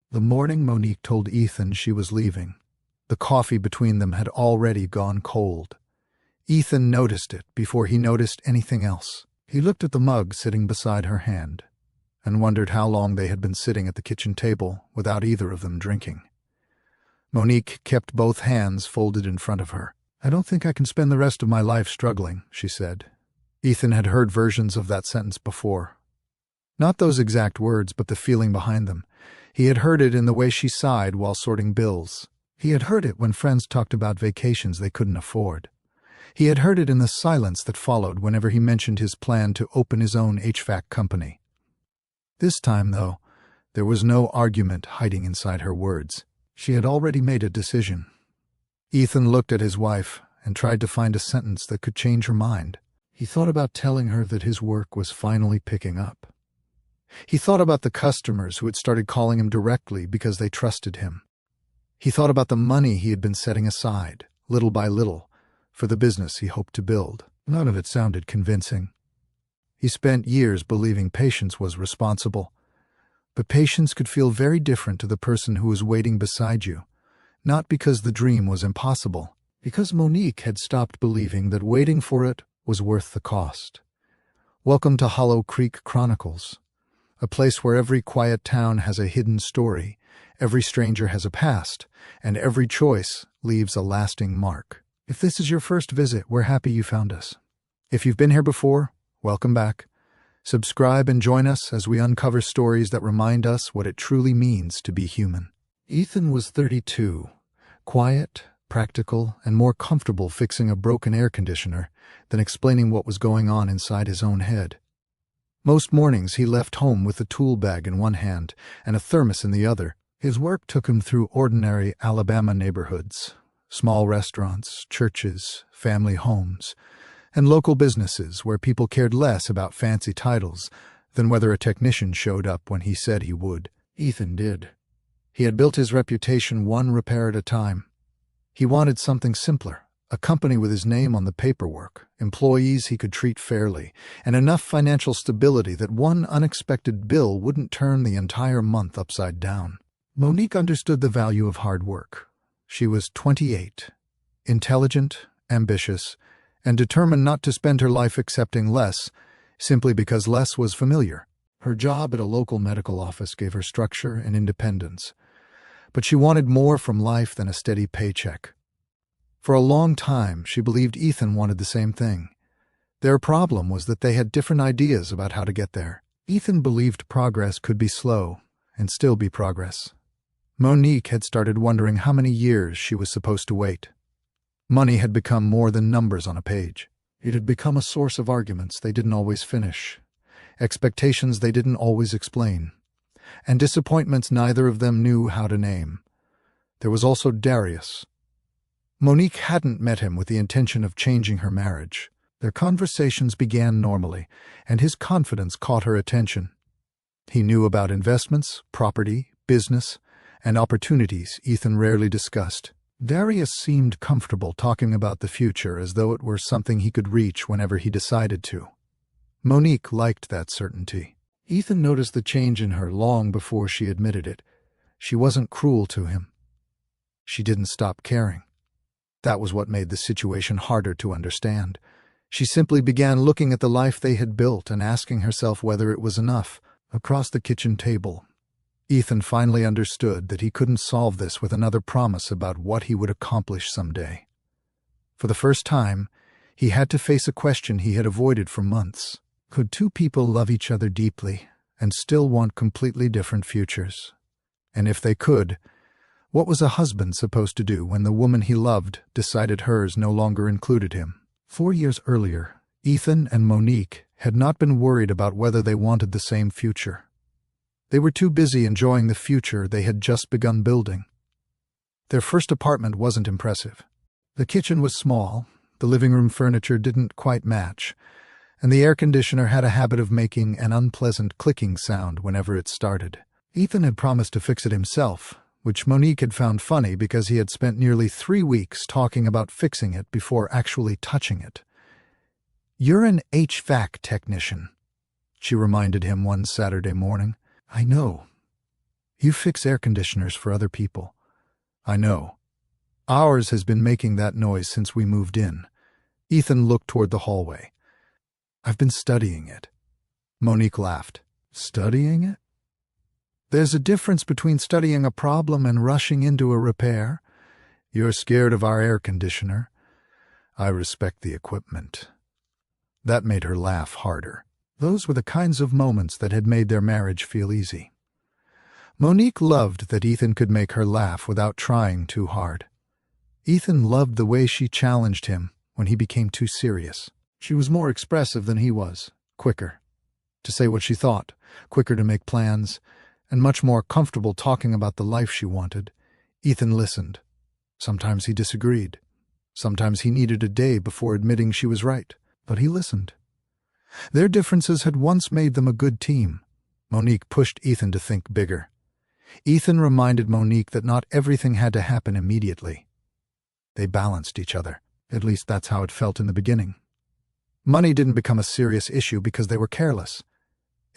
The morning Monique told Ethan she was leaving, the coffee between them had already gone cold. Ethan noticed it before he noticed anything else. He looked at the mug sitting beside her hand and wondered how long they had been sitting at the kitchen table without either of them drinking. Monique kept both hands folded in front of her. "I don't think I can spend the rest of my life struggling," she said. Ethan had heard versions of that sentence before. Not those exact words, but the feeling behind them. He had heard it in the way she sighed while sorting bills. He had heard it when friends talked about vacations they couldn't afford. He had heard it in the silence that followed whenever he mentioned his plan to open his own HVAC company. This time, though, there was no argument hiding inside her words. She had already made a decision. Ethan looked at his wife and tried to find a sentence that could change her mind. He thought about telling her that his work was finally picking up. He thought about the customers who had started calling him directly because they trusted him. He thought about the money he had been setting aside, little by little, for the business he hoped to build. None of it sounded convincing. He spent years believing patience was responsible. But patience could feel very different to the person who was waiting beside you, not because the dream was impossible, because Monique had stopped believing that waiting for it was worth the cost. Welcome to Hollow Creek Chronicles, a place where every quiet town has a hidden story, every stranger has a past, and every choice leaves a lasting mark. If this is your first visit, we're happy you found us. If you've been here before, welcome back. Subscribe and join us as we uncover stories that remind us what it truly means to be human. Ethan was 32, quiet, practical, and more comfortable fixing a broken air conditioner than explaining what was going on inside his own head. Most mornings he left home with a tool bag in one hand and a thermos in the other. His work took him through ordinary Alabama neighborhoods, small restaurants, churches, family homes, and local businesses where people cared less about fancy titles than whether a technician showed up when he said he would. Ethan did. He had built his reputation one repair at a time. He wanted something simpler, a company with his name on the paperwork, employees he could treat fairly, and enough financial stability that one unexpected bill wouldn't turn the entire month upside down. Monique understood the value of hard work. She was 28, intelligent, ambitious, and determined not to spend her life accepting less simply because less was familiar. Her job at a local medical office gave her structure and independence, but she wanted more from life than a steady paycheck. For a long time, she believed Ethan wanted the same thing. Their problem was that they had different ideas about how to get there. Ethan believed progress could be slow and still be progress. Monique had started wondering how many years she was supposed to wait. Money had become more than numbers on a page. It had become a source of arguments they didn't always finish, expectations they didn't always explain, and disappointments neither of them knew how to name. There was also Darius. Monique hadn't met him with the intention of changing her marriage. Their conversations began normally, and his confidence caught her attention. He knew about investments, property, business, and opportunities Ethan rarely discussed. Darius seemed comfortable talking about the future as though it were something he could reach whenever he decided to. Monique liked that certainty. Ethan noticed the change in her long before she admitted it. She wasn't cruel to him. She didn't stop caring. That was what made the situation harder to understand. She simply began looking at the life they had built and asking herself whether it was enough. Across the kitchen table, Ethan finally understood that he couldn't solve this with another promise about what he would accomplish someday. For the first time, he had to face a question he had avoided for months. Could two people love each other deeply and still want completely different futures? And if they could, what was a husband supposed to do when the woman he loved decided hers no longer included him? 4 years earlier, Ethan and Monique had not been worried about whether they wanted the same future. They were too busy enjoying the future they had just begun building. Their first apartment wasn't impressive. The kitchen was small, the living room furniture didn't quite match, and the air conditioner had a habit of making an unpleasant clicking sound whenever it started. Ethan had promised to fix it himself, which Monique had found funny because he had spent nearly 3 weeks talking about fixing it before actually touching it. "You're an HVAC technician," she reminded him one Saturday morning. "I know." You fix air conditioners for other people. I know. Ours has been making that noise since we moved in. Ethan looked toward the hallway. I've been studying it. Monique laughed. Studying it? There's a difference between studying a problem and rushing into a repair. You're scared of our air conditioner. I respect the equipment. That made her laugh harder. Those were the kinds of moments that had made their marriage feel easy. Monique loved that Ethan could make her laugh without trying too hard. Ethan loved the way she challenged him when he became too serious. She was more expressive than he was, quicker to say what she thought, quicker to make plans, and much more comfortable talking about the life she wanted. Ethan listened. Sometimes he disagreed. Sometimes he needed a day before admitting she was right, but he listened. Their differences had once made them a good team. Monique pushed Ethan to think bigger. Ethan reminded Monique that not everything had to happen immediately. They balanced each other. At least that's how it felt in the beginning. Money didn't become a serious issue because they were careless.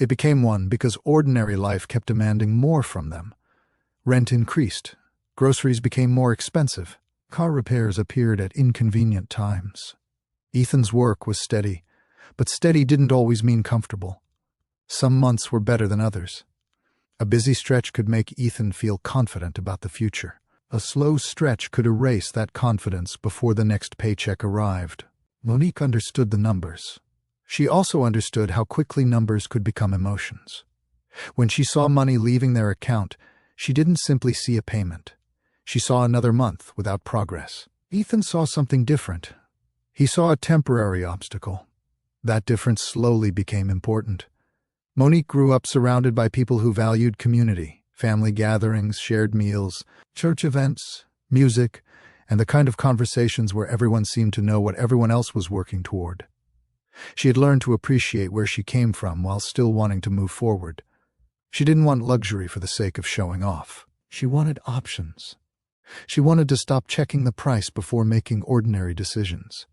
It became one because ordinary life kept demanding more from them. Rent increased. Groceries became more expensive. Car repairs appeared at inconvenient times. Ethan's work was steady, but steady didn't always mean comfortable. Some months were better than others. A busy stretch could make Ethan feel confident about the future. A slow stretch could erase that confidence before the next paycheck arrived. Monique understood the numbers. She also understood how quickly numbers could become emotions. When she saw money leaving their account, she didn't simply see a payment. She saw another month without progress. Ethan saw something different. He saw a temporary obstacle. That difference slowly became important. Monique grew up surrounded by people who valued community, family gatherings, shared meals, church events, music, and the kind of conversations where everyone seemed to know what everyone else was working toward. She had learned to appreciate where she came from while still wanting to move forward. She didn't want luxury for the sake of showing off. She wanted options. She wanted to stop checking the price before making ordinary decisions.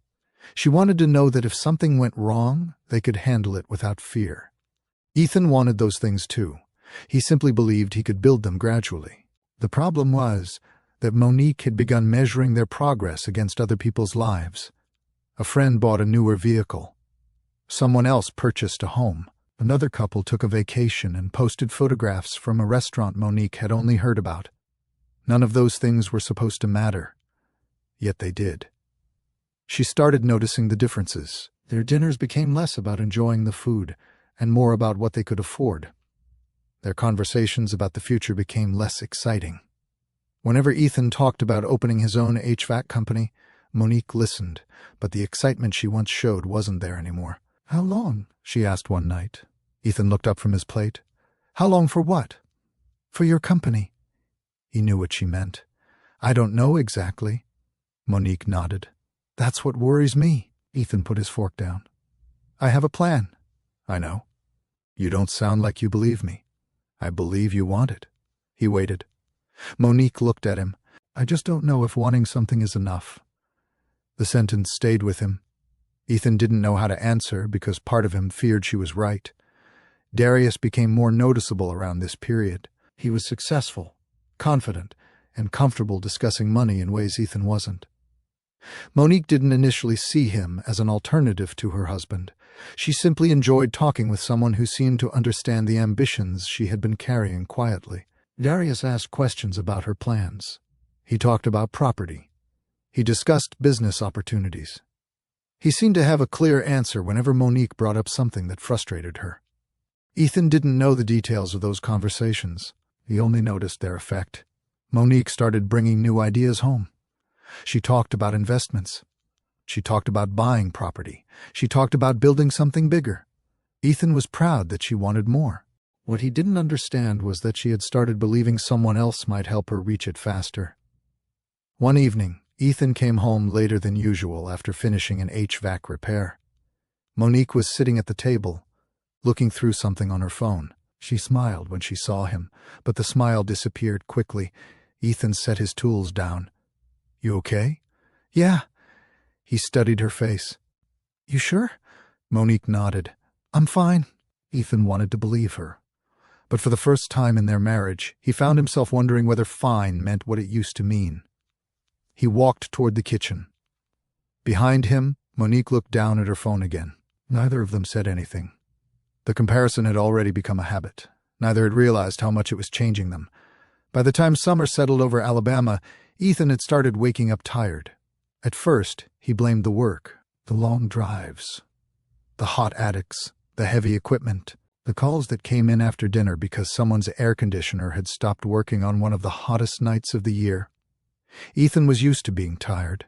She wanted to know that if something went wrong, they could handle it without fear. Ethan wanted those things too. He simply believed he could build them gradually. The problem was that Monique had begun measuring their progress against other people's lives. A friend bought a newer vehicle. Someone else purchased a home. Another couple took a vacation and posted photographs from a restaurant Monique had only heard about. None of those things were supposed to matter. Yet they did. She started noticing the differences. Their dinners became less about enjoying the food and more about what they could afford. Their conversations about the future became less exciting. Whenever Ethan talked about opening his own HVAC company, Monique listened, but the excitement she once showed wasn't there anymore. "How long?" she asked one night. Ethan looked up from his plate. "How long for what?" "For your company." He knew what she meant. "I don't know exactly." Monique nodded. "That's what worries me." Ethan put his fork down. "I have a plan." "I know. You don't sound like you believe me." "I believe you want it." He waited. Monique looked at him. "I just don't know if wanting something is enough." The sentence stayed with him. Ethan didn't know how to answer because part of him feared she was right. Darius became more noticeable around this period. He was successful, confident, and comfortable discussing money in ways Ethan wasn't. Monique didn't initially see him as an alternative to her husband. She simply enjoyed talking with someone who seemed to understand the ambitions she had been carrying quietly. Darius asked questions about her plans. He talked about property. He discussed business opportunities. He seemed to have a clear answer whenever Monique brought up something that frustrated her. Ethan didn't know the details of those conversations. He only noticed their effect. Monique started bringing new ideas home. She talked about investments. She talked about buying property. She talked about building something bigger. Ethan was proud that she wanted more. What he didn't understand was that she had started believing someone else might help her reach it faster. One evening, Ethan came home later than usual after finishing an HVAC repair. Monique was sitting at the table, looking through something on her phone. She smiled when she saw him, but the smile disappeared quickly. Ethan set his tools down. "You okay?" "Yeah." He studied her face. "You sure?" Monique nodded. "I'm fine." Ethan wanted to believe her. But for the first time in their marriage, he found himself wondering whether fine meant what it used to mean. He walked toward the kitchen. Behind him, Monique looked down at her phone again. Neither of them said anything. The comparison had already become a habit. Neither had realized how much it was changing them. By the time summer settled over Alabama, Ethan had started waking up tired. At first, he blamed the work, the long drives, the hot attics, the heavy equipment, the calls that came in after dinner because someone's air conditioner had stopped working on one of the hottest nights of the year. Ethan was used to being tired.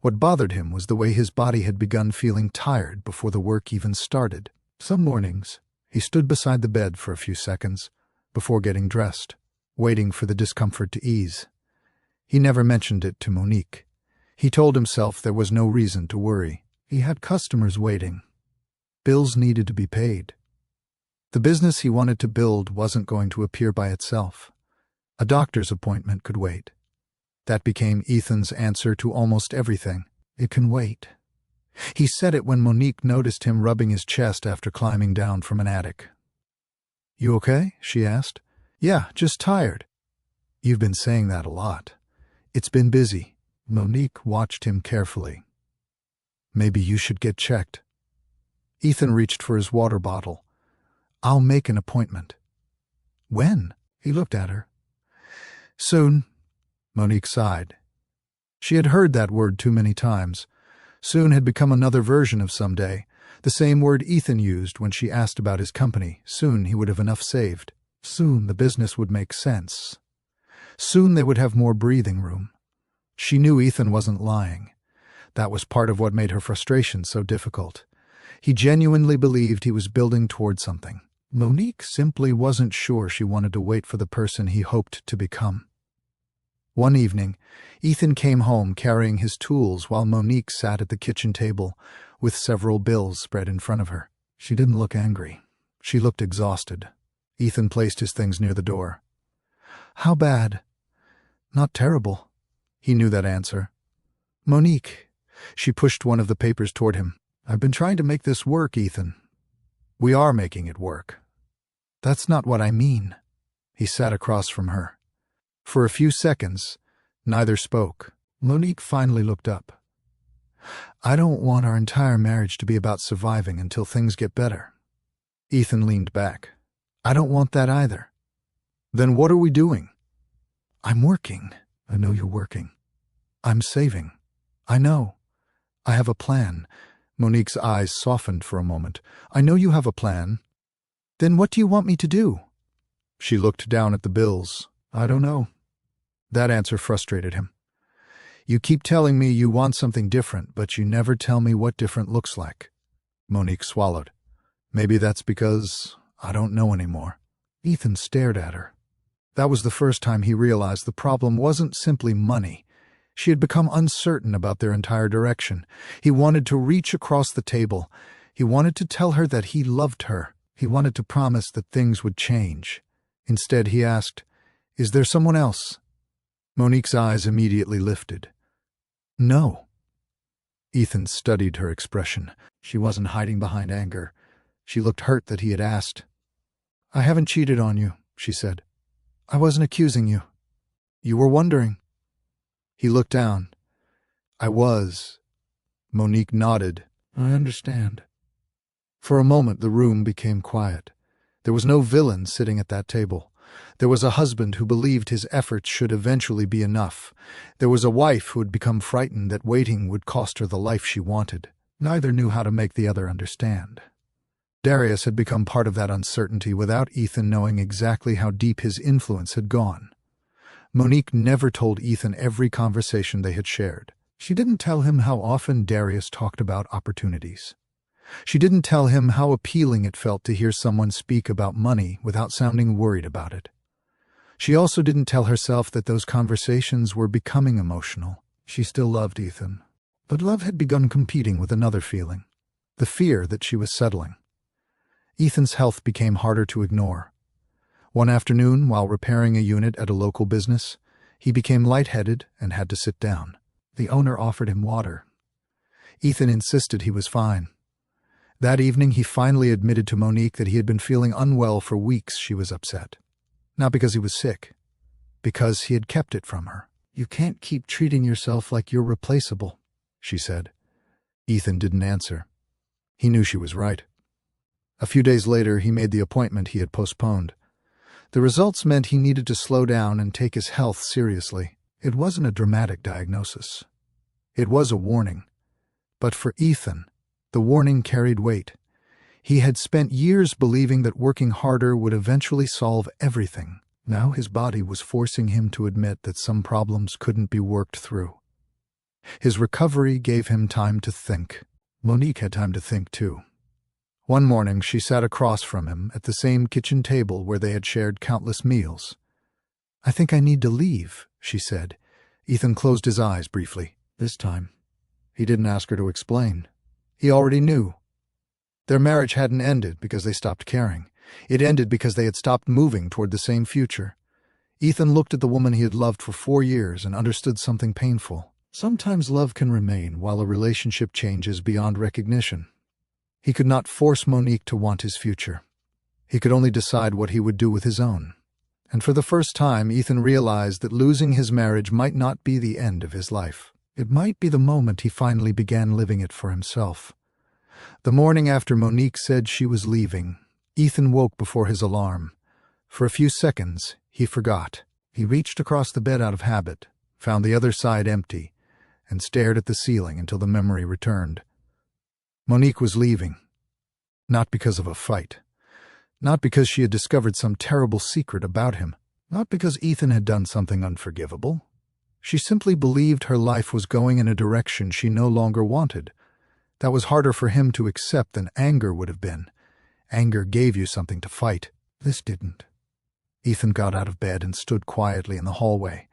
What bothered him was the way his body had begun feeling tired before the work even started. Some mornings, he stood beside the bed for a few seconds before getting dressed, waiting for the discomfort to ease. He never mentioned it to Monique. He told himself there was no reason to worry. He had customers waiting. Bills needed to be paid. The business he wanted to build wasn't going to appear by itself. A doctor's appointment could wait. That became Ethan's answer to almost everything. It can wait. He said it when Monique noticed him rubbing his chest after climbing down from an attic. "You okay?" she asked. "Yeah, just tired." "You've been saying that a lot. It's been busy." Monique watched him carefully. "Maybe you should get checked." Ethan reached for his water bottle. "I'll make an appointment." "When?" He looked at her. "Soon." Monique sighed. She had heard that word too many times. Soon had become another version of someday, the same word Ethan used when she asked about his company. Soon he would have enough saved. Soon the business would make sense. Soon they would have more breathing room. She knew Ethan wasn't lying. That was part of what made her frustration so difficult. He genuinely believed he was building toward something. Monique simply wasn't sure she wanted to wait for the person he hoped to become. One evening, Ethan came home carrying his tools while Monique sat at the kitchen table with several bills spread in front of her. She didn't look angry. She looked exhausted. Ethan placed his things near the door. "How bad?" "Not terrible." He knew that answer. "Monique." She pushed one of the papers toward him. "I've been trying to make this work, Ethan." "We are making it work." "That's not what I mean." He sat across from her. For a few seconds, neither spoke. Monique finally looked up. "I don't want our entire marriage to be about surviving until things get better." Ethan leaned back. "I don't want that either." "Then what are we doing?" "I'm working." "I know you're working." "I'm saving." "I know. I have a plan." Monique's eyes softened for a moment. "I know you have a plan. Then what do you want me to do?" She looked down at the bills. "I don't know." That answer frustrated him. "You keep telling me you want something different, but you never tell me what different looks like." Monique swallowed. "Maybe that's because I don't know anymore." Ethan stared at her. That was the first time he realized the problem wasn't simply money. She had become uncertain about their entire direction. He wanted to reach across the table. He wanted to tell her that he loved her. He wanted to promise that things would change. Instead, he asked, "Is there someone else?" Monique's eyes immediately lifted. "No." Ethan studied her expression. She wasn't hiding behind anger. She looked hurt that he had asked. "I haven't cheated on you," she said. "I wasn't accusing you." "You were wondering." He looked down. "I was." Monique nodded. "I understand." For a moment the room became quiet. There was no villain sitting at that table. There was a husband who believed his efforts should eventually be enough. There was a wife who had become frightened that waiting would cost her the life she wanted. Neither knew how to make the other understand. Darius had become part of that uncertainty without Ethan knowing exactly how deep his influence had gone. Monique never told Ethan every conversation they had shared. She didn't tell him how often Darius talked about opportunities. She didn't tell him how appealing it felt to hear someone speak about money without sounding worried about it. She also didn't tell herself that those conversations were becoming emotional. She still loved Ethan, but love had begun competing with another feeling, the fear that she was settling. Ethan's health became harder to ignore. One afternoon, while repairing a unit at a local business, he became lightheaded and had to sit down. The owner offered him water. Ethan insisted he was fine. That evening, he finally admitted to Monique that he had been feeling unwell for weeks. She was upset. Not because he was sick, because he had kept it from her. "You can't keep treating yourself like you're replaceable," she said. Ethan didn't answer. He knew she was right. A few days later, he made the appointment he had postponed. The results meant he needed to slow down and take his health seriously. It wasn't a dramatic diagnosis. It was a warning. But for Ethan, the warning carried weight. He had spent years believing that working harder would eventually solve everything. Now his body was forcing him to admit that some problems couldn't be worked through. His recovery gave him time to think. Monique had time to think too. One morning she sat across from him at the same kitchen table where they had shared countless meals. "I think I need to leave," she said. Ethan closed his eyes briefly. This time, he didn't ask her to explain. He already knew. Their marriage hadn't ended because they stopped caring. It ended because they had stopped moving toward the same future. Ethan looked at the woman he had loved for 4 years and understood something painful. Sometimes love can remain while a relationship changes beyond recognition. He could not force Monique to want his future. He could only decide what he would do with his own. And for the first time, Ethan realized that losing his marriage might not be the end of his life. It might be the moment he finally began living it for himself. The morning after Monique said she was leaving, Ethan woke before his alarm. For a few seconds, he forgot. He reached across the bed out of habit, found the other side empty, and stared at the ceiling until the memory returned. Monique was leaving. Not because of a fight. Not because she had discovered some terrible secret about him. Not because Ethan had done something unforgivable. She simply believed her life was going in a direction she no longer wanted. That was harder for him to accept than anger would have been. Anger gave you something to fight. This didn't. Ethan got out of bed and stood quietly in the hallway.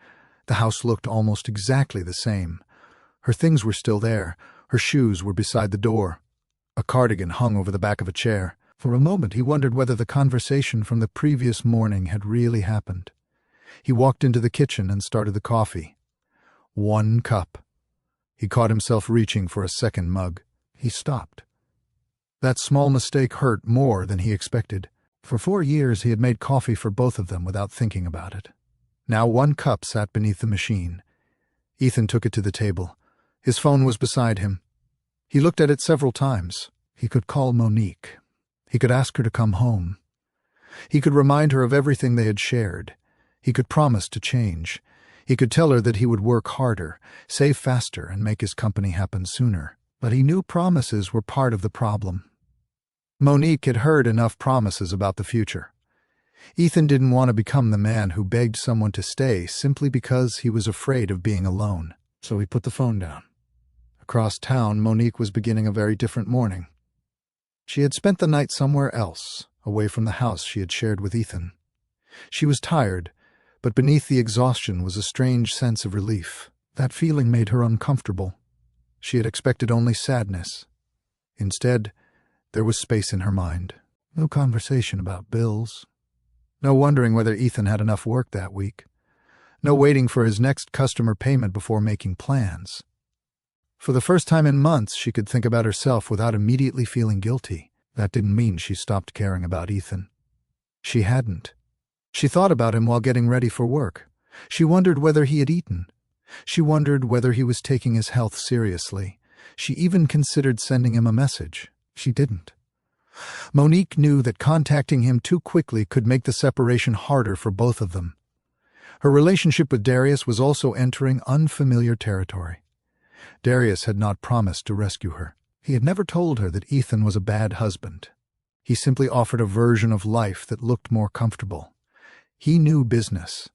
The house looked almost exactly the same. Her things were still there. Her shoes were beside the door. A cardigan hung over the back of a chair. For a moment he wondered whether the conversation from the previous morning had really happened. He walked into the kitchen and started the coffee. 1 cup. He caught himself reaching for a second mug. He stopped. That small mistake hurt more than he expected. For 4 years he had made coffee for both of them without thinking about it. Now 1 cup sat beneath the machine. Ethan took it to the table. His phone was beside him. He looked at it several times. He could call Monique. He could ask her to come home. He could remind her of everything they had shared. He could promise to change. He could tell her that he would work harder, save faster, and make his company happen sooner. But he knew promises were part of the problem. Monique had heard enough promises about the future. Ethan didn't want to become the man who begged someone to stay simply because he was afraid of being alone. So he put the phone down. Across town, Monique was beginning a very different morning. She had spent the night somewhere else, away from the house she had shared with Ethan. She was tired, but beneath the exhaustion was a strange sense of relief. That feeling made her uncomfortable. She had expected only sadness. Instead, there was space in her mind. No conversation about bills. No wondering whether Ethan had enough work that week. No waiting for his next customer payment before making plans. For the first time in months, she could think about herself without immediately feeling guilty. That didn't mean she stopped caring about Ethan. She hadn't. She thought about him while getting ready for work. She wondered whether he had eaten. She wondered whether he was taking his health seriously. She even considered sending him a message. She didn't. Monique knew that contacting him too quickly could make the separation harder for both of them. Her relationship with Darius was also entering unfamiliar territory. Darius had not promised to rescue her. He had never told her that Ethan was a bad husband. He simply offered a version of life that looked more comfortable. He knew business.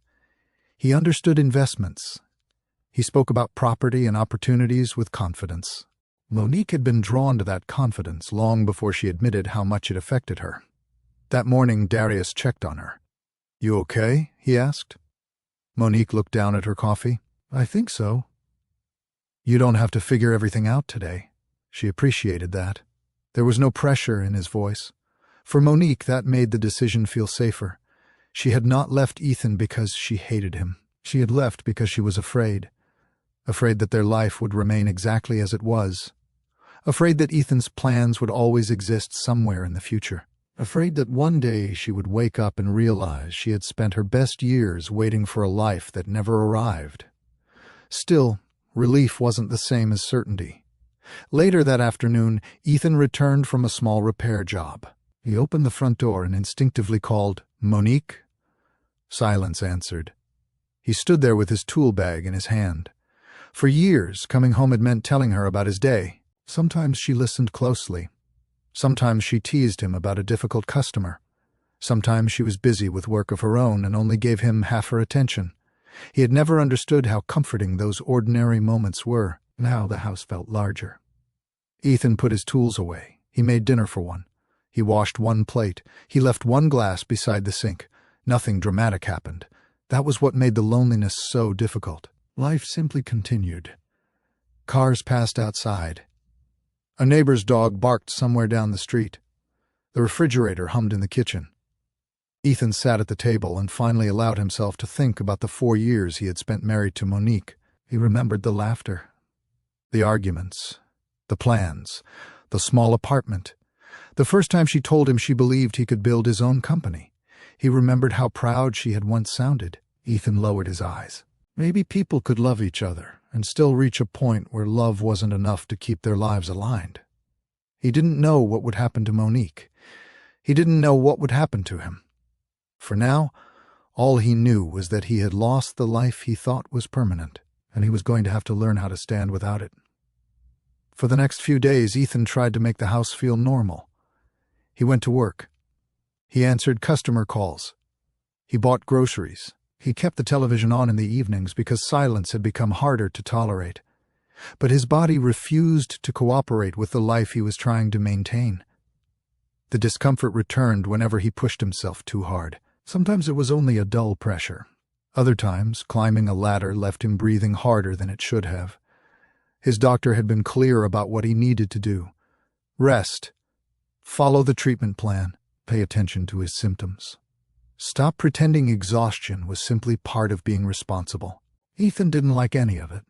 He understood investments. He spoke about property and opportunities with confidence. Monique had been drawn to that confidence long before she admitted how much it affected her. That morning, Darius checked on her. "You okay?" he asked. Monique looked down at her coffee. "I think so." "You don't have to figure everything out today." She appreciated that. There was no pressure in his voice. For Monique, that made the decision feel safer. She had not left Ethan because she hated him. She had left because she was afraid. Afraid that their life would remain exactly as it was. Afraid that Ethan's plans would always exist somewhere in the future. Afraid that one day she would wake up and realize she had spent her best years waiting for a life that never arrived. Still, relief wasn't the same as certainty. Later that afternoon, Ethan returned from a small repair job. He opened the front door and instinctively called, "Monique?" Silence answered. He stood there with his tool bag in his hand. For years, coming home had meant telling her about his day. Sometimes she listened closely. Sometimes she teased him about a difficult customer. Sometimes she was busy with work of her own and only gave him half her attention. He had never understood how comforting those ordinary moments were. Now the house felt larger. Ethan put his tools away. He made dinner for one. He washed one plate. He left one glass beside the sink. Nothing dramatic happened. That was what made the loneliness so difficult. Life simply continued. Cars passed outside. A neighbor's dog barked somewhere down the street. The refrigerator hummed in the kitchen. Ethan sat at the table and finally allowed himself to think about the 4 years he had spent married to Monique. He remembered the laughter, the arguments, the plans, the small apartment. The first time she told him she believed he could build his own company. He remembered how proud she had once sounded. Ethan lowered his eyes. Maybe people could love each other and still reach a point where love wasn't enough to keep their lives aligned. He didn't know what would happen to Monique. He didn't know what would happen to him. For now, all he knew was that he had lost the life he thought was permanent, and he was going to have to learn how to stand without it. For the next few days, Ethan tried to make the house feel normal. He went to work. He answered customer calls. He bought groceries. He kept the television on in the evenings because silence had become harder to tolerate. But his body refused to cooperate with the life he was trying to maintain. The discomfort returned whenever he pushed himself too hard. Sometimes it was only a dull pressure. Other times, climbing a ladder left him breathing harder than it should have. His doctor had been clear about what he needed to do. Rest. Follow the treatment plan. Pay attention to his symptoms. Stop pretending exhaustion was simply part of being responsible. Ethan didn't like any of it.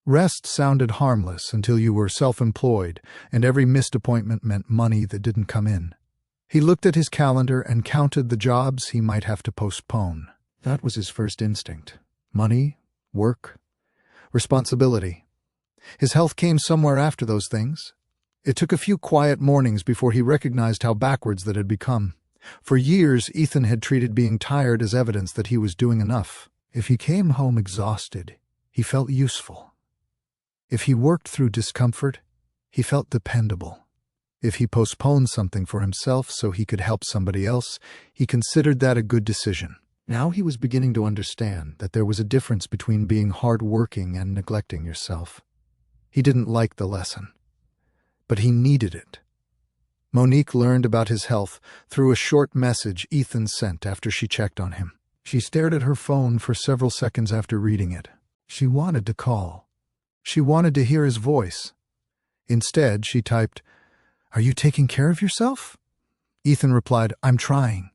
Rest sounded harmless until you were self-employed, and every missed appointment meant money that didn't come in. He looked at his calendar and counted the jobs he might have to postpone. That was his first instinct. Money, work, responsibility. His health came somewhere after those things. It took a few quiet mornings before he recognized how backwards that had become. For years, Ethan had treated being tired as evidence that he was doing enough. If he came home exhausted, he felt useful. If he worked through discomfort, he felt dependable. If he postponed something for himself so he could help somebody else, he considered that a good decision. Now he was beginning to understand that there was a difference between being hard-working and neglecting yourself. He didn't like the lesson, but he needed it. Monique learned about his health through a short message Ethan sent after she checked on him. She stared at her phone for several seconds after reading it. She wanted to call. She wanted to hear his voice. Instead, she typed, "Are you taking care of yourself?" Ethan replied, "I'm trying."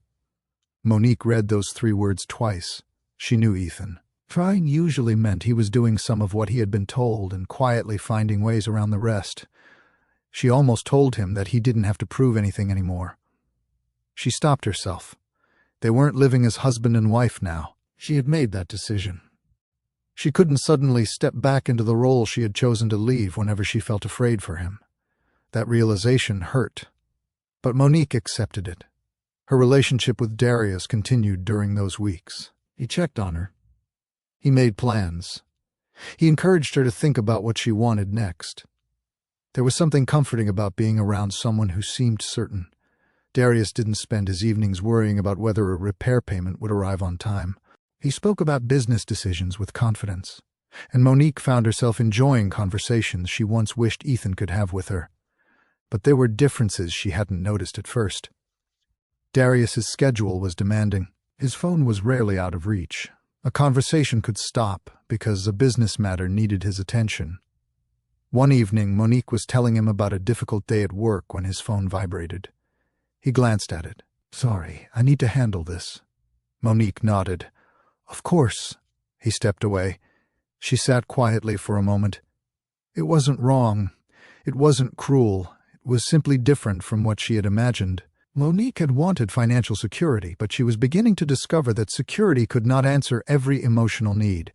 Monique read those 3 words twice. She knew Ethan. Trying usually meant he was doing some of what he had been told and quietly finding ways around the rest. She almost told him that he didn't have to prove anything anymore. She stopped herself. They weren't living as husband and wife now. She had made that decision. She couldn't suddenly step back into the role she had chosen to leave whenever she felt afraid for him. That realization hurt. But Monique accepted it. Her relationship with Darius continued during those weeks. He checked on her. He made plans. He encouraged her to think about what she wanted next. There was something comforting about being around someone who seemed certain. Darius didn't spend his evenings worrying about whether a repair payment would arrive on time. He spoke about business decisions with confidence, and Monique found herself enjoying conversations she once wished Ethan could have with her. But there were differences she hadn't noticed at first. Darius's schedule was demanding. His phone was rarely out of reach. A conversation could stop because a business matter needed his attention. One evening, Monique was telling him about a difficult day at work when his phone vibrated. He glanced at it. "Sorry, I need to handle this." Monique nodded. "Of course." He stepped away. She sat quietly for a moment. It wasn't wrong. It wasn't cruel. It was simply different from what she had imagined. Monique had wanted financial security, but she was beginning to discover that security could not answer every emotional need.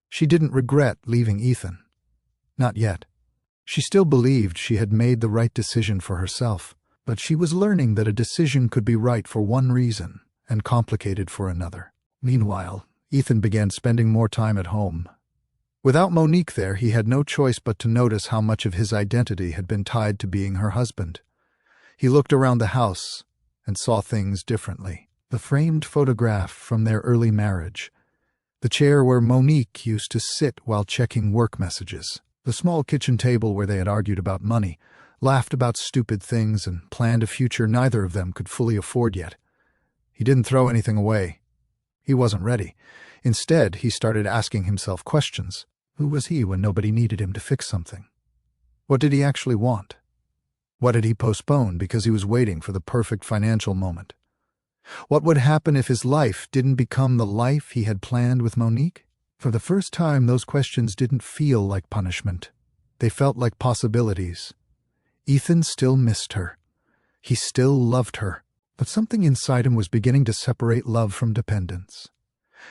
She didn't regret leaving Ethan. Not yet. She still believed she had made the right decision for herself, but she was learning that a decision could be right for one reason and complicated for another. Meanwhile, Ethan began spending more time at home. Without Monique there, he had no choice but to notice how much of his identity had been tied to being her husband. He looked around the house and saw things differently. The framed photograph from their early marriage, the chair where Monique used to sit while checking work messages, the small kitchen table where they had argued about money, laughed about stupid things, and planned a future neither of them could fully afford yet. He didn't throw anything away. He wasn't ready. Instead, he started asking himself questions. Who was he when nobody needed him to fix something? What did he actually want? What had he postponed because he was waiting for the perfect financial moment? What would happen if his life didn't become the life he had planned with Monique? For the first time, those questions didn't feel like punishment. They felt like possibilities. Ethan still missed her. He still loved her. But something inside him was beginning to separate love from dependence.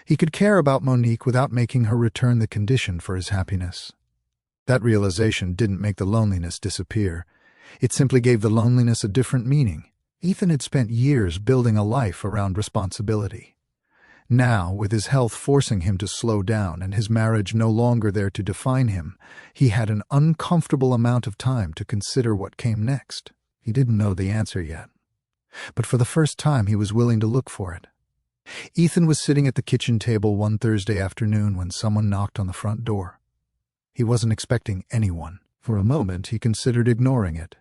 He could care about Monique without making her return the condition for his happiness. That realization didn't make the loneliness disappear. It simply gave the loneliness a different meaning. Ethan had spent years building a life around responsibility. Now, with his health forcing him to slow down and his marriage no longer there to define him, he had an uncomfortable amount of time to consider what came next. He didn't know the answer yet. But for the first time, he was willing to look for it. Ethan was sitting at the kitchen table one Thursday afternoon when someone knocked on the front door. He wasn't expecting anyone. For a moment, he considered ignoring it.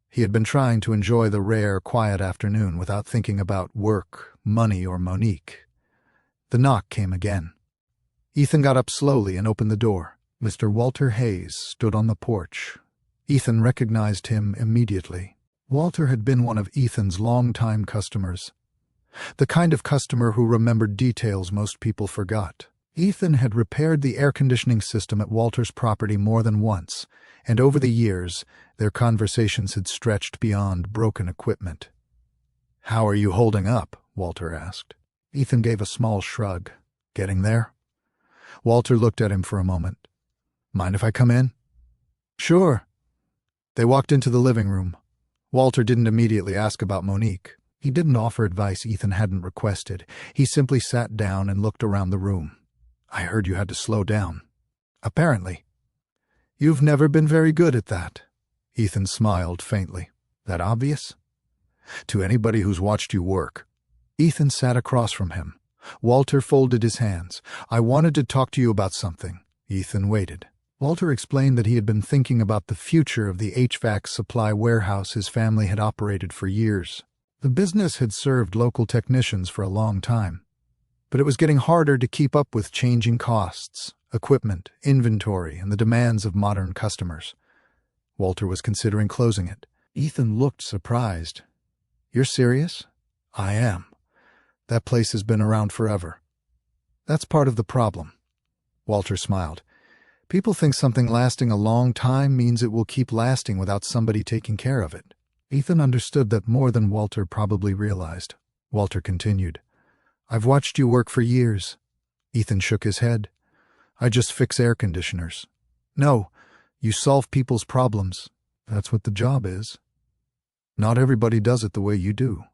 He had been trying to enjoy the rare, quiet afternoon without thinking about work, money, or Monique. The knock came again. Ethan got up slowly and opened the door. Mr. Walter Hayes stood on the porch. Ethan recognized him immediately. Walter had been one of Ethan's longtime customers. The kind of customer who remembered details most people forgot. Ethan had repaired the air conditioning system at Walter's property more than once, and over the years, their conversations had stretched beyond broken equipment. "How are you holding up?" Walter asked. Ethan gave a small shrug. "Getting there?" Walter looked at him for a moment. "Mind if I come in?" "Sure." They walked into the living room. Walter didn't immediately ask about Monique. He didn't offer advice Ethan hadn't requested. He simply sat down and looked around the room. "I heard you had to slow down." "Apparently." "You've never been very good at that." Ethan smiled faintly. "That obvious?" "To anybody who's watched you work." Ethan sat across from him. Walter folded his hands. "I wanted to talk to you about something." Ethan waited. Walter explained that he had been thinking about the future of the HVAC supply warehouse his family had operated for years. The business had served local technicians for a long time, but it was getting harder to keep up with changing costs, equipment, inventory, and the demands of modern customers. Walter was considering closing it. Ethan looked surprised. "You're serious?" "I am. That place has been around forever." "That's part of the problem." Walter smiled. "People think something lasting a long time means it will keep lasting without somebody taking care of it." Ethan understood that more than Walter probably realized. Walter continued. "I've watched you work for years." Ethan shook his head. "I just fix air conditioners." "No, you solve people's problems. That's what the job is." "Not everybody does it the way you do."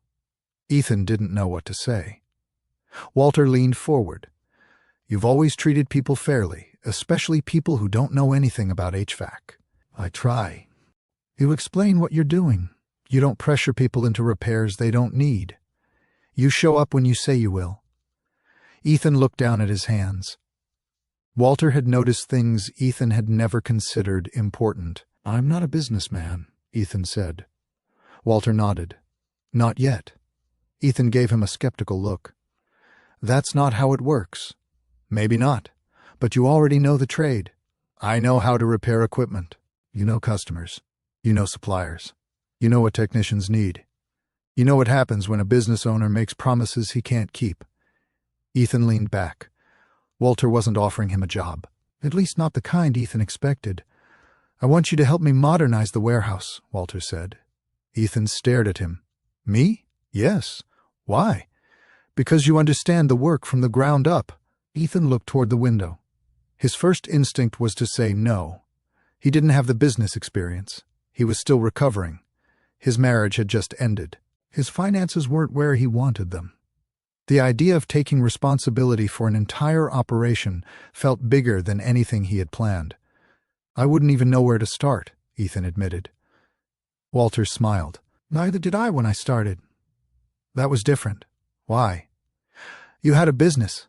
Ethan didn't know what to say. Walter leaned forward. "You've always treated people fairly, especially people who don't know anything about HVAC." "I try." "You explain what you're doing. You don't pressure people into repairs they don't need. You show up when you say you will." Ethan looked down at his hands. Walter had noticed things Ethan had never considered important. "I'm not a businessman," Ethan said. Walter nodded. "Not yet." Ethan gave him a skeptical look. "That's not how it works." "Maybe not, but you already know the trade." "I know how to repair equipment." "You know customers. You know suppliers. You know what technicians need. You know what happens when a business owner makes promises he can't keep." Ethan leaned back. Walter wasn't offering him a job, at least not the kind Ethan expected. "I want you to help me modernize the warehouse," Walter said. Ethan stared at him. "Me? Yes. Why?" "Because you understand the work from the ground up." Ethan looked toward the window. His first instinct was to say no. He didn't have the business experience. He was still recovering. His marriage had just ended. His finances weren't where he wanted them. The idea of taking responsibility for an entire operation felt bigger than anything he had planned. "I wouldn't even know where to start," Ethan admitted. Walter smiled. "Neither did I when I started." "That was different." "Why?" "You had a business."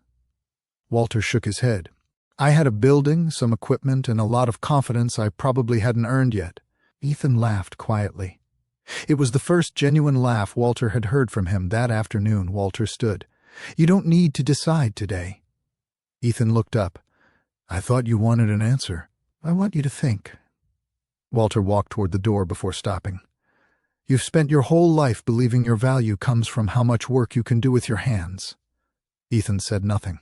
Walter shook his head. "I had a building, some equipment, and a lot of confidence I probably hadn't earned yet." Ethan laughed quietly. It was the first genuine laugh Walter had heard from him that afternoon. Walter stood. "You don't need to decide today." Ethan looked up. "I thought you wanted an answer." "I want you to think." Walter walked toward the door before stopping. "You've spent your whole life believing your value comes from how much work you can do with your hands." Ethan said nothing.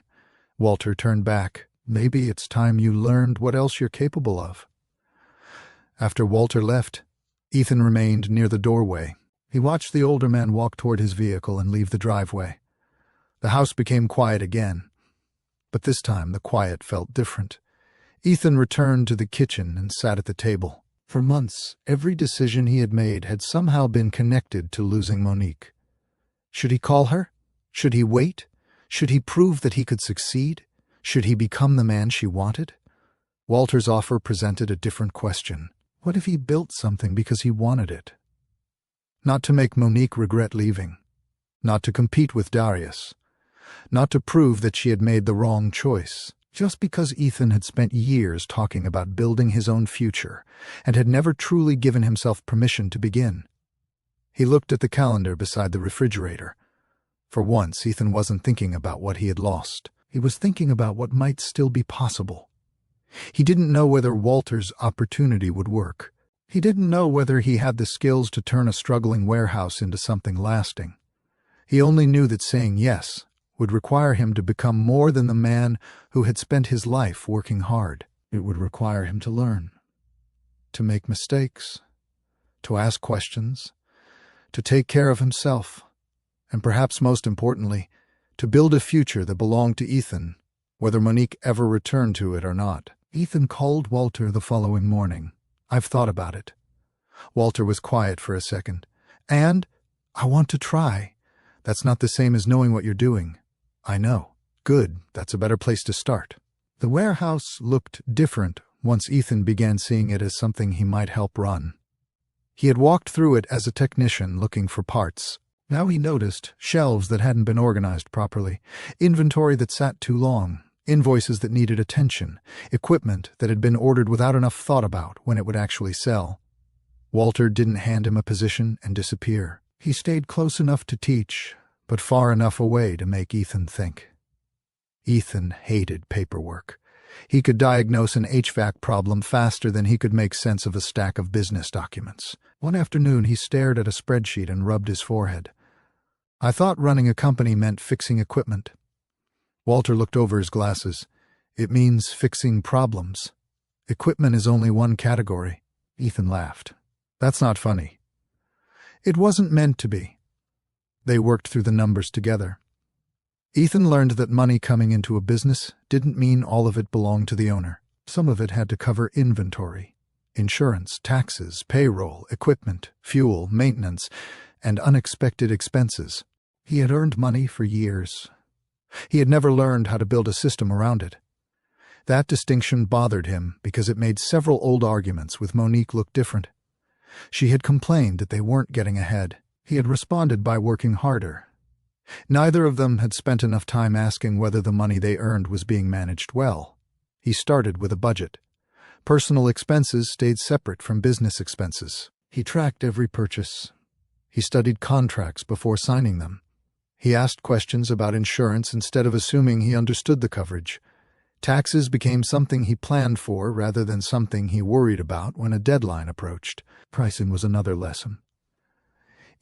Walter turned back. "Maybe it's time you learned what else you're capable of." After Walter left, Ethan remained near the doorway. He watched the older man walk toward his vehicle and leave the driveway. The house became quiet again, but this time the quiet felt different. Ethan returned to the kitchen and sat at the table. For months, every decision he had made had somehow been connected to losing Monique. Should he call her? Should he wait? Should he prove that he could succeed? Should he become the man she wanted? Walter's offer presented a different question. What if he built something because he wanted it? Not to make Monique regret leaving. Not to compete with Darius. Not to prove that she had made the wrong choice. Just because Ethan had spent years talking about building his own future and had never truly given himself permission to begin. He looked at the calendar beside the refrigerator. For once, Ethan wasn't thinking about what he had lost. He was thinking about what might still be possible. He didn't know whether Walter's opportunity would work. He didn't know whether he had the skills to turn a struggling warehouse into something lasting. He only knew that saying yes would require him to become more than the man who had spent his life working hard. It would require him to learn, to make mistakes, to ask questions, to take care of himself, and perhaps most importantly, to build a future that belonged to Ethan, whether Monique ever returned to it or not. Ethan called Walter the following morning. "I've thought about it." Walter was quiet for a second. "And I want to try." "That's not the same as knowing what you're doing." "I know." "Good, that's a better place to start." The warehouse looked different once Ethan began seeing it as something he might help run. He had walked through it as a technician looking for parts. Now he noticed shelves that hadn't been organized properly, inventory that sat too long, invoices that needed attention, equipment that had been ordered without enough thought about when it would actually sell. Walter didn't hand him a position and disappear. He stayed close enough to teach, but far enough away to make Ethan think. Ethan hated paperwork. He could diagnose an HVAC problem faster than he could make sense of a stack of business documents. One afternoon he stared at a spreadsheet and rubbed his forehead. "I thought running a company meant fixing equipment." Walter looked over his glasses. "It means fixing problems. Equipment is only one category." Ethan laughed. "That's not funny." It wasn't meant to be. They worked through the numbers together. Ethan learned that money coming into a business didn't mean all of it belonged to the owner. Some of it had to cover inventory, insurance, taxes, payroll, equipment, fuel, maintenance, and unexpected expenses. He had earned money for years. He had never learned how to build a system around it. That distinction bothered him because it made several old arguments with Monique look different. She had complained that they weren't getting ahead. He had responded by working harder. Neither of them had spent enough time asking whether the money they earned was being managed well. He started with a budget. Personal expenses stayed separate from business expenses. He tracked every purchase. He studied contracts before signing them. He asked questions about insurance instead of assuming he understood the coverage. Taxes became something he planned for rather than something he worried about when a deadline approached. Pricing was another lesson.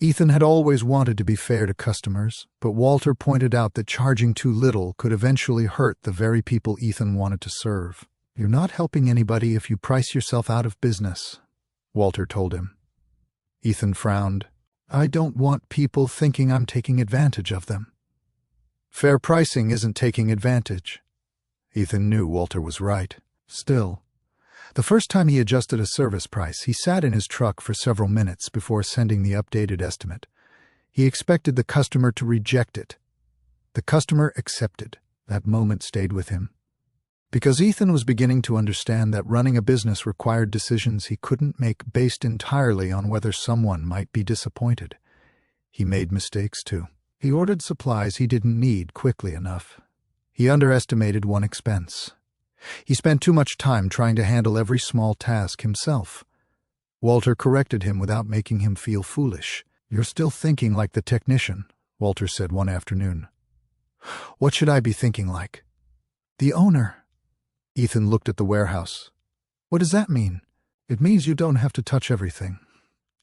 Ethan had always wanted to be fair to customers, but Walter pointed out that charging too little could eventually hurt the very people Ethan wanted to serve. "You're not helping anybody if you price yourself out of business," Walter told him. Ethan frowned. "I don't want people thinking I'm taking advantage of them." "Fair pricing isn't taking advantage." Ethan knew Walter was right. Still, the first time he adjusted a service price, he sat in his truck for several minutes before sending the updated estimate. He expected the customer to reject it. The customer accepted. That moment stayed with him. Because Ethan was beginning to understand that running a business required decisions he couldn't make based entirely on whether someone might be disappointed. He made mistakes too. He ordered supplies he didn't need quickly enough. He underestimated one expense. He spent too much time trying to handle every small task himself. Walter corrected him without making him feel foolish. "You're still thinking like the technician," Walter said one afternoon. "What should I be thinking like?" "The owner." Ethan looked at the warehouse. "What does that mean?" "It means you don't have to touch everything.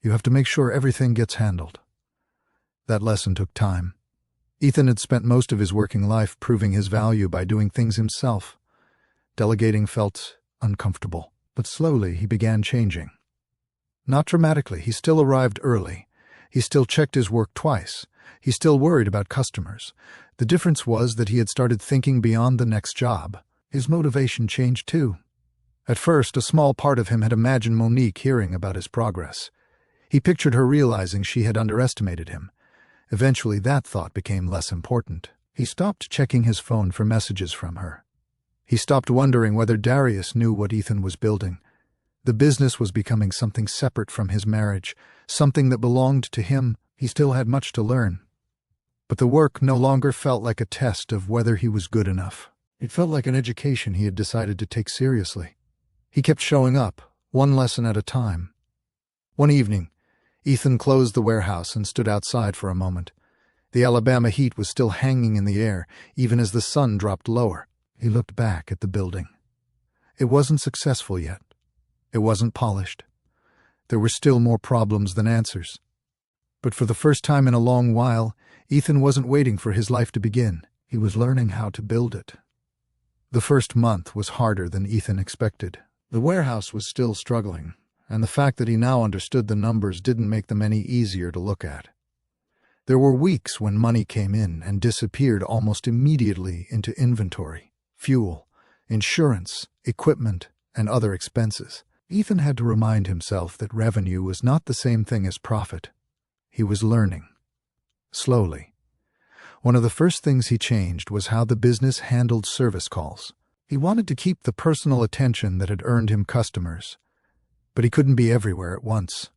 You have to make sure everything gets handled." That lesson took time. Ethan had spent most of his working life proving his value by doing things himself. Delegating felt uncomfortable, but slowly he began changing. Not dramatically. He still arrived early. He still checked his work twice. He still worried about customers. The difference was that he had started thinking beyond the next job. His motivation changed too. At first, a small part of him had imagined Monique hearing about his progress. He pictured her realizing she had underestimated him. Eventually, that thought became less important. He stopped checking his phone for messages from her. He stopped wondering whether Darius knew what Ethan was building. The business was becoming something separate from his marriage, something that belonged to him. He still had much to learn. But the work no longer felt like a test of whether he was good enough. It felt like an education he had decided to take seriously. He kept showing up, one lesson at a time. One evening, Ethan closed the warehouse and stood outside for a moment. The Alabama heat was still hanging in the air, even as the sun dropped lower. He looked back at the building. It wasn't successful yet. It wasn't polished. There were still more problems than answers. But for the first time in a long while, Ethan wasn't waiting for his life to begin. He was learning how to build it. The first month was harder than Ethan expected. The warehouse was still struggling, and the fact that he now understood the numbers didn't make them any easier to look at. There were weeks when money came in and disappeared almost immediately into inventory, fuel, insurance, equipment, and other expenses. Ethan had to remind himself that revenue was not the same thing as profit. He was learning. Slowly. One of the first things he changed was how the business handled service calls. He wanted to keep the personal attention that had earned him customers, but he couldn't be everywhere at once.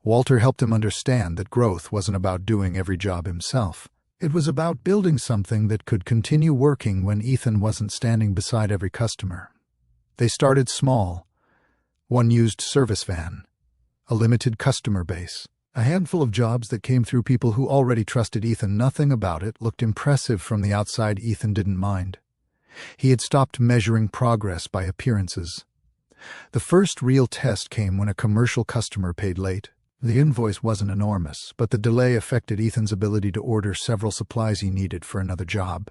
Walter helped him understand that growth wasn't about doing every job himself. It was about building something that could continue working when Ethan wasn't standing beside every customer. They started small. One used service van, a limited customer base, a handful of jobs that came through people who already trusted Ethan. Nothing about it looked impressive from the outside. Ethan didn't mind. He had stopped measuring progress by appearances. The first real test came when a commercial customer paid late. The invoice wasn't enormous, but the delay affected Ethan's ability to order several supplies he needed for another job.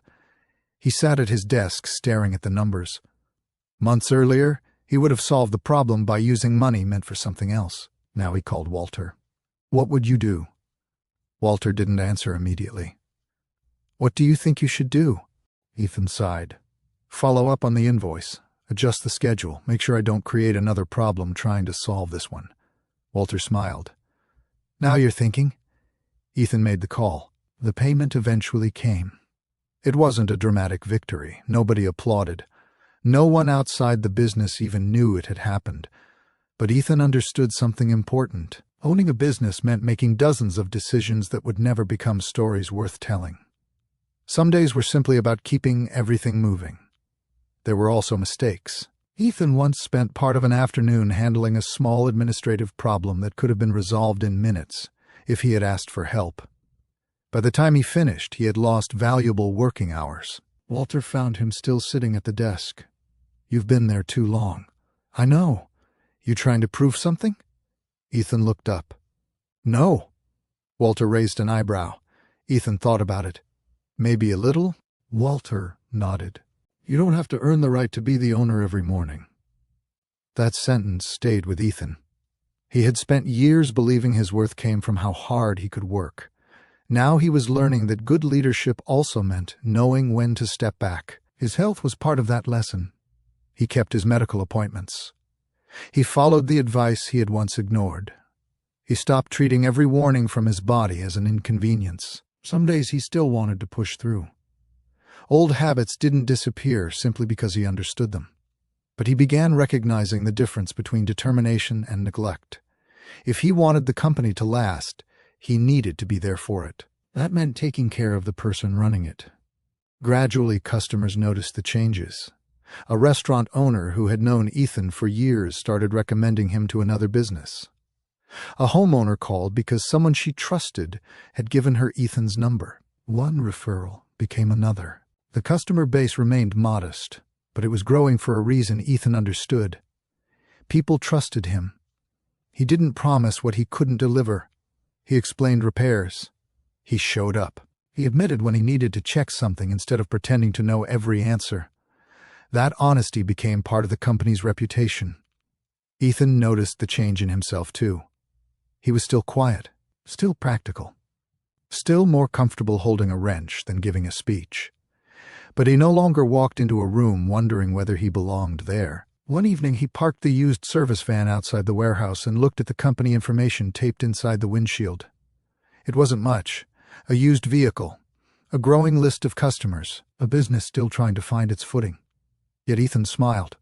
He sat at his desk staring at the numbers. Months earlier, he would have solved the problem by using money meant for something else. Now he called Walter. "What would you do?" Walter didn't answer immediately. "What do you think you should do?" Ethan sighed. "Follow up on the invoice. Adjust the schedule. Make sure I don't create another problem trying to solve this one." Walter smiled. "Now you're thinking." Ethan made the call. The payment eventually came. It wasn't a dramatic victory. Nobody applauded. No one outside the business even knew it had happened. But Ethan understood something important. Owning a business meant making dozens of decisions that would never become stories worth telling. Some days were simply about keeping everything moving. There were also mistakes. Ethan once spent part of an afternoon handling a small administrative problem that could have been resolved in minutes if he had asked for help. By the time he finished, he had lost valuable working hours. Walter found him still sitting at the desk. "You've been there too long." "I know. You trying to prove something?" Ethan looked up. "No." Walter raised an eyebrow. Ethan thought about it. "Maybe a little?" Walter nodded. You don't have to earn the right to be the owner every morning. That sentence stayed with Ethan. He had spent years believing his worth came from how hard he could work. Now he was learning that good leadership also meant knowing when to step back. His health was part of that lesson. He kept his medical appointments. He followed the advice he had once ignored. He stopped treating every warning from his body as an inconvenience. Some days he still wanted to push through. Old habits didn't disappear simply because he understood them. But he began recognizing the difference between determination and neglect. If he wanted the company to last, he needed to be there for it. That meant taking care of the person running it. Gradually, customers noticed the changes. A restaurant owner who had known Ethan for years started recommending him to another business. A homeowner called because someone she trusted had given her Ethan's number. One referral became another. The customer base remained modest, but it was growing for a reason Ethan understood. People trusted him. He didn't promise what he couldn't deliver. He explained repairs. He showed up. He admitted when he needed to check something instead of pretending to know every answer. That honesty became part of the company's reputation. Ethan noticed the change in himself, too. He was still quiet, still practical, still more comfortable holding a wrench than giving a speech. But he no longer walked into a room wondering whether he belonged there. One evening he parked the used service van outside the warehouse and looked at the company information taped inside the windshield. It wasn't much. A used vehicle, a growing list of customers, a business still trying to find its footing. Yet Ethan smiled.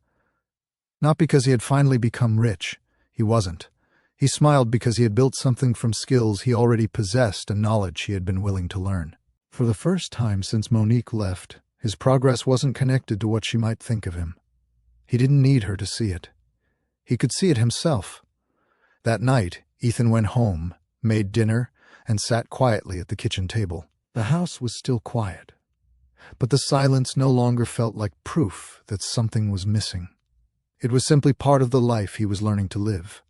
Not because he had finally become rich. He wasn't. He smiled because he had built something from skills he already possessed and knowledge he had been willing to learn. For the first time since Monique left, his progress wasn't connected to what she might think of him. He didn't need her to see it. He could see it himself. That night, Ethan went home, made dinner, and sat quietly at the kitchen table. The house was still quiet, but the silence no longer felt like proof that something was missing. It was simply part of the life he was learning to live.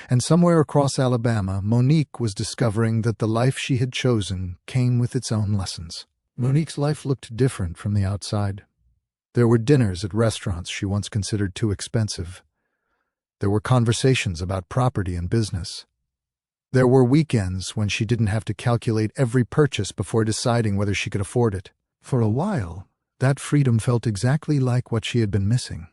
And somewhere across Alabama, Monique was discovering that the life she had chosen came with its own lessons. Monique's life looked different from the outside. There were dinners at restaurants she once considered too expensive. There were conversations about property and business. There were weekends when she didn't have to calculate every purchase before deciding whether she could afford it. For a while, that freedom felt exactly like what she had been missing.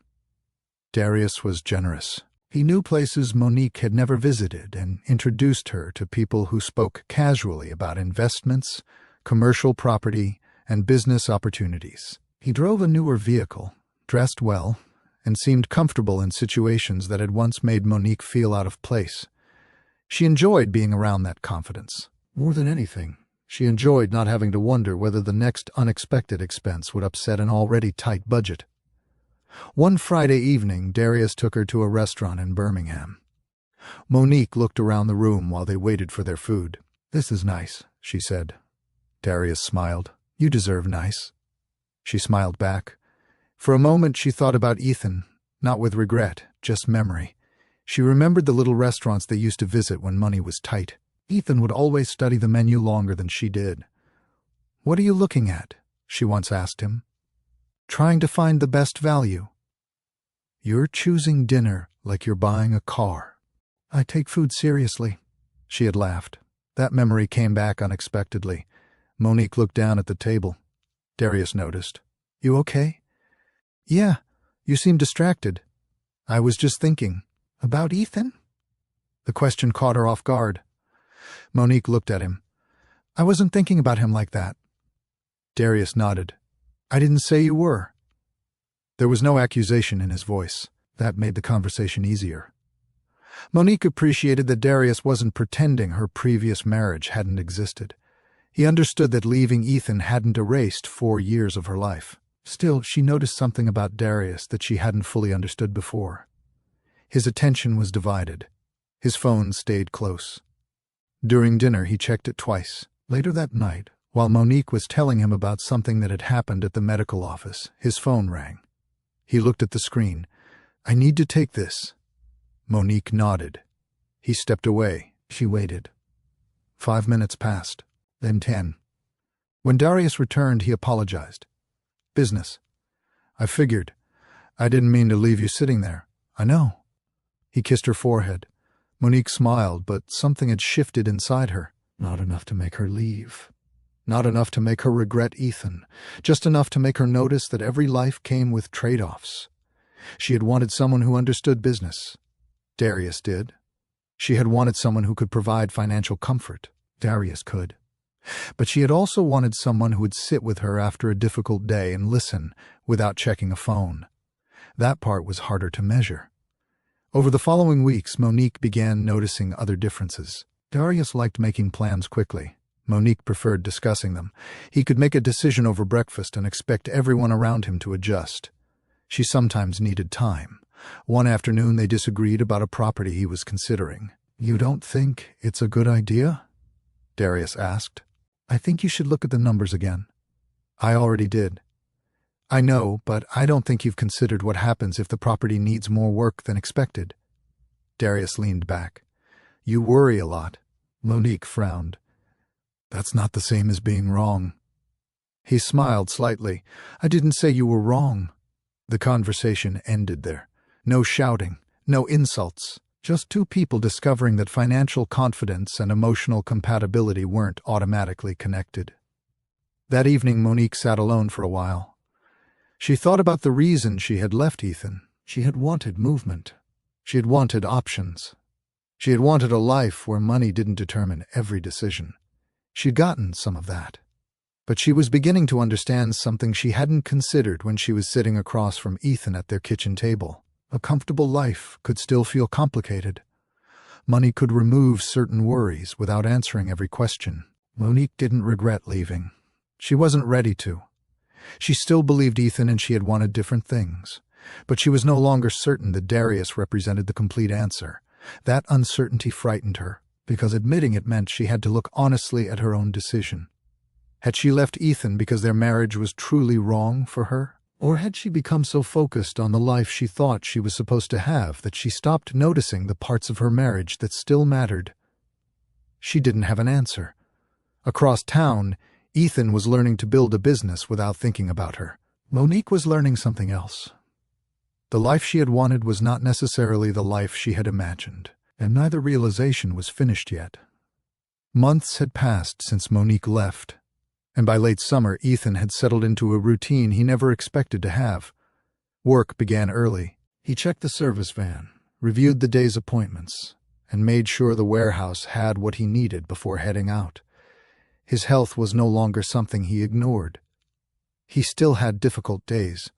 Darius was generous. He knew places Monique had never visited and introduced her to people who spoke casually about investments, commercial property, and business opportunities. He drove a newer vehicle, dressed well, and seemed comfortable in situations that had once made Monique feel out of place. She enjoyed being around that confidence. More than anything, she enjoyed not having to wonder whether the next unexpected expense would upset an already tight budget. One Friday evening, Darius took her to a restaurant in Birmingham. Monique looked around the room while they waited for their food. "This is nice," she said. Darius smiled. "You deserve nice." She smiled back. For a moment she thought about Ethan, not with regret, just memory. She remembered the little restaurants they used to visit when money was tight. Ethan would always study the menu longer than she did. "What are you looking at?" she once asked him. "Trying to find the best value." "You're choosing dinner like you're buying a car." "I take food seriously," she had laughed. That memory came back unexpectedly. Monique looked down at the table. Darius noticed. "You okay?" "Yeah, you seem distracted." "I was just thinking." "About Ethan?" The question caught her off guard. Monique looked at him. "I wasn't thinking about him like that." Darius nodded. "I didn't say you were." There was no accusation in his voice. That made the conversation easier. Monique appreciated that Darius wasn't pretending her previous marriage hadn't existed. He understood that leaving Ethan hadn't erased 4 years of her life. Still, she noticed something about Darius that she hadn't fully understood before. His attention was divided. His phone stayed close. During dinner, he checked it twice. Later that night, while Monique was telling him about something that had happened at the medical office, his phone rang. He looked at the screen. "I need to take this." Monique nodded. He stepped away. She waited. 5 minutes passed, then 10. When Darius returned, he apologized. "Business. I figured. I didn't mean to leave you sitting there. I know. He kissed her forehead. Monique smiled, but something had shifted inside her. Not enough to make her leave. Not enough to make her regret Ethan. Just enough to make her notice that every life came with trade-offs. She had wanted someone who understood business. Darius did. She had wanted someone who could provide financial comfort. Darius could. But she had also wanted someone who would sit with her after a difficult day and listen without checking a phone. That part was harder to measure. Over the following weeks, Monique began noticing other differences. Darius liked making plans quickly. Monique preferred discussing them. He could make a decision over breakfast and expect everyone around him to adjust. She sometimes needed time. One afternoon they disagreed about a property he was considering. "You don't think it's a good idea?" Darius asked. "I think you should look at the numbers again." "I already did." "I know, but I don't think you've considered what happens if the property needs more work than expected." Darius leaned back. "You worry a lot." Monique frowned. "That's not the same as being wrong." He smiled slightly. "I didn't say you were wrong." The conversation ended there. No shouting, no insults, just two people discovering that financial confidence and emotional compatibility weren't automatically connected. That evening, Monique sat alone for a while. She thought about the reason she had left Ethan. She had wanted movement. She had wanted options. She had wanted a life where money didn't determine every decision. She'd gotten some of that. But she was beginning to understand something she hadn't considered when she was sitting across from Ethan at their kitchen table. A comfortable life could still feel complicated. Money could remove certain worries without answering every question. Monique didn't regret leaving. She wasn't ready to. She still believed Ethan and she had wanted different things. But she was no longer certain that Darius represented the complete answer. That uncertainty frightened her, because admitting it meant she had to look honestly at her own decision. Had she left Ethan because their marriage was truly wrong for her? Or had she become so focused on the life she thought she was supposed to have that she stopped noticing the parts of her marriage that still mattered? She didn't have an answer. Across town, Ethan was learning to build a business without thinking about her. Monique was learning something else. The life she had wanted was not necessarily the life she had imagined, and neither realization was finished yet. Months had passed since Monique left, and by late summer Ethan had settled into a routine he never expected to have. Work began early. He checked the service van, reviewed the day's appointments, and made sure the warehouse had what he needed before heading out. His health was no longer something he ignored. He still had difficult days,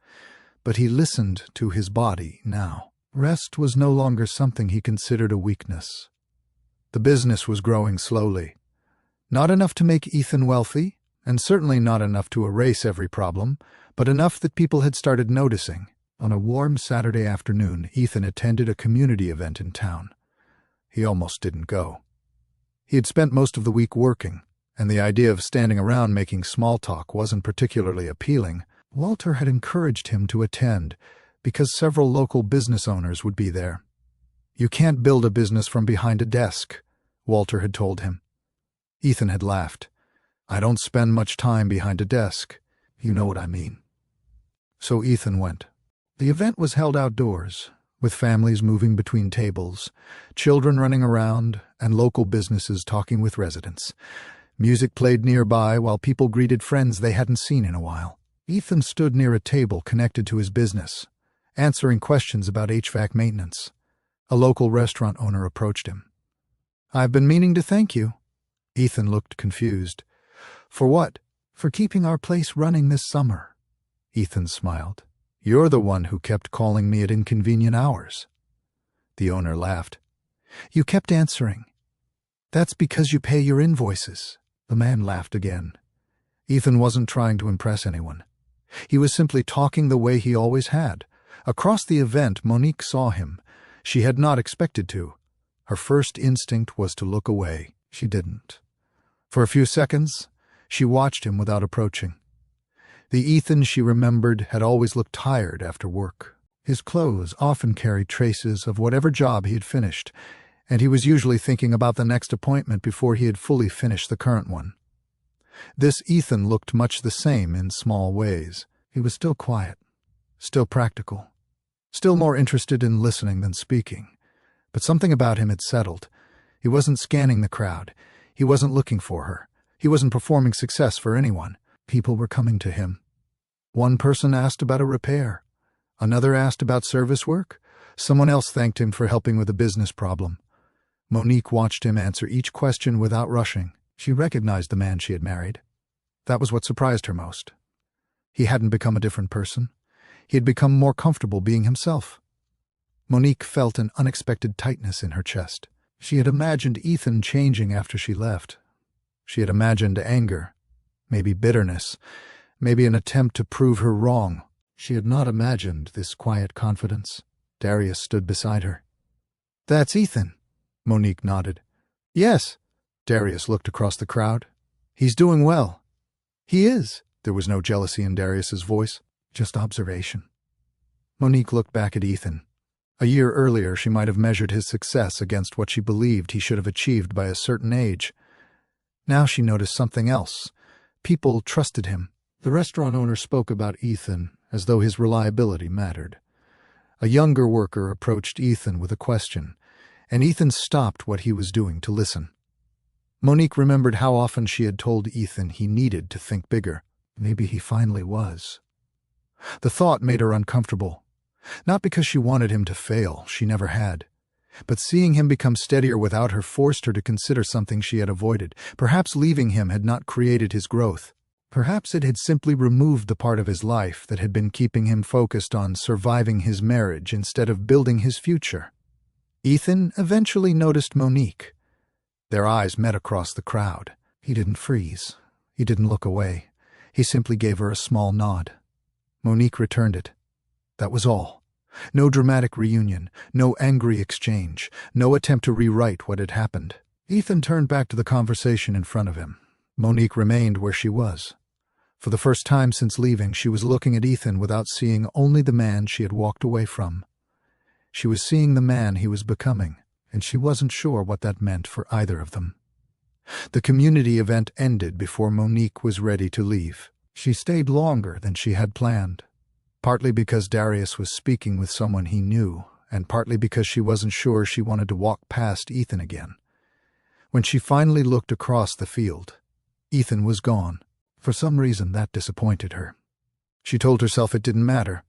but he listened to his body now. Rest was no longer something he considered a weakness. The business was growing slowly. Not enough to make Ethan wealthy, and certainly not enough to erase every problem, but enough that people had started noticing. On a warm Saturday afternoon, Ethan attended a community event in town. He almost didn't go. He had spent most of the week working, and the idea of standing around making small talk wasn't particularly appealing. Walter had encouraged him to attend because several local business owners would be there. "You can't build a business from behind a desk," Walter had told him. Ethan had laughed. "I don't spend much time behind a desk. You know what I mean." So Ethan went. The event was held outdoors, with families moving between tables, children running around, and local businesses talking with residents. Music played nearby while people greeted friends they hadn't seen in a while. Ethan stood near a table connected to his business, answering questions about HVAC maintenance. A local restaurant owner approached him. "I've been meaning to thank you." Ethan looked confused. "For what?" "For keeping our place running this summer." Ethan smiled. "You're the one who kept calling me at inconvenient hours." The owner laughed. "You kept answering. That's because you pay your invoices." The man laughed again. Ethan wasn't trying to impress anyone. He was simply talking the way he always had. Across the event, Monique saw him. She had not expected to. Her first instinct was to look away. She didn't. For a few seconds, she watched him without approaching. The Ethan she remembered had always looked tired after work. His clothes often carried traces of whatever job he had finished, and he was usually thinking about the next appointment before he had fully finished the current one. This Ethan looked much the same in small ways. He was still quiet. still practical, still more interested in listening than speaking. But something about him had settled. He wasn't scanning the crowd. He wasn't looking for her. He wasn't performing success for anyone. People were coming to him. One person asked about a repair. Another asked about service work. Someone else thanked him for helping with a business problem. Monique watched him answer each question without rushing. She recognized the man she had married. That was what surprised her most. He hadn't become a different person. He had become more comfortable being himself. Monique felt an unexpected tightness in her chest. She had imagined Ethan changing after she left. She had imagined anger, maybe bitterness, maybe an attempt to prove her wrong. She had not imagined this quiet confidence. Darius stood beside her. "That's Ethan." Monique nodded. "Yes." Darius looked across the crowd. "He's doing well." "He is." There was no jealousy in Darius's voice, just observation. Monique looked back at Ethan. A year earlier, she might have measured his success against what she believed he should have achieved by a certain age. Now she noticed something else. People trusted him. The restaurant owner spoke about Ethan as though his reliability mattered. A younger worker approached Ethan with a question, and Ethan stopped what he was doing to listen. Monique remembered how often she had told Ethan he needed to think bigger. Maybe he finally was. The thought made her uncomfortable. Not because she wanted him to fail, she never had. But seeing him become steadier without her forced her to consider something she had avoided. Perhaps leaving him had not created his growth. Perhaps it had simply removed the part of his life that had been keeping him focused on surviving his marriage instead of building his future. Ethan eventually noticed Monique. Their eyes met across the crowd. He didn't freeze. He didn't look away. He simply gave her a small nod. Monique returned it. That was all. No dramatic reunion, no angry exchange, no attempt to rewrite what had happened. Ethan turned back to the conversation in front of him. Monique remained where she was. For the first time since leaving, she was looking at Ethan without seeing only the man she had walked away from. She was seeing the man he was becoming, and she wasn't sure what that meant for either of them. The community event ended before Monique was ready to leave. She stayed longer than she had planned, partly because Darius was speaking with someone he knew, and partly because she wasn't sure she wanted to walk past Ethan again. When she finally looked across the field, Ethan was gone. For some reason, that disappointed her. She told herself it didn't matter.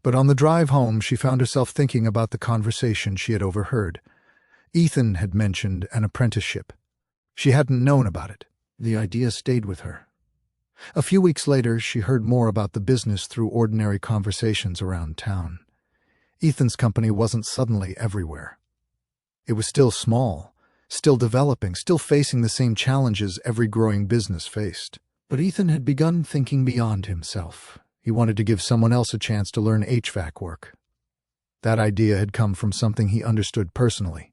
But on the drive home, she found herself thinking about the conversation she had overheard. Ethan had mentioned an apprenticeship. She hadn't known about it. The idea stayed with her. A few weeks later, she heard more about the business through ordinary conversations around town. Ethan's company wasn't suddenly everywhere. It was still small, still developing, still facing the same challenges every growing business faced. But Ethan had begun thinking beyond himself. He wanted to give someone else a chance to learn HVAC work. That idea had come from something he understood personally.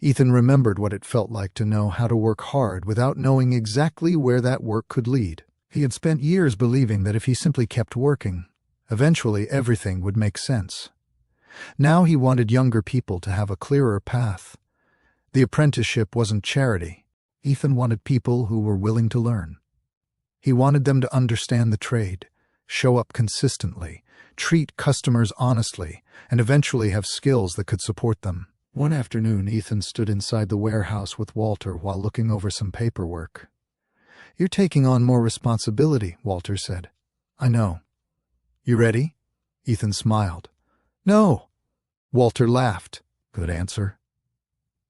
Ethan remembered what it felt like to know how to work hard without knowing exactly where that work could lead. He had spent years believing that if he simply kept working, eventually everything would make sense. Now he wanted younger people to have a clearer path. The apprenticeship wasn't charity. Ethan wanted people who were willing to learn. He wanted them to understand the trade, show up consistently, treat customers honestly, and eventually have skills that could support them. One afternoon, Ethan stood inside the warehouse with Walter while looking over some paperwork. "You're taking on more responsibility," Walter said. "I know." "You ready?" Ethan smiled. "No." Walter laughed. "Good answer."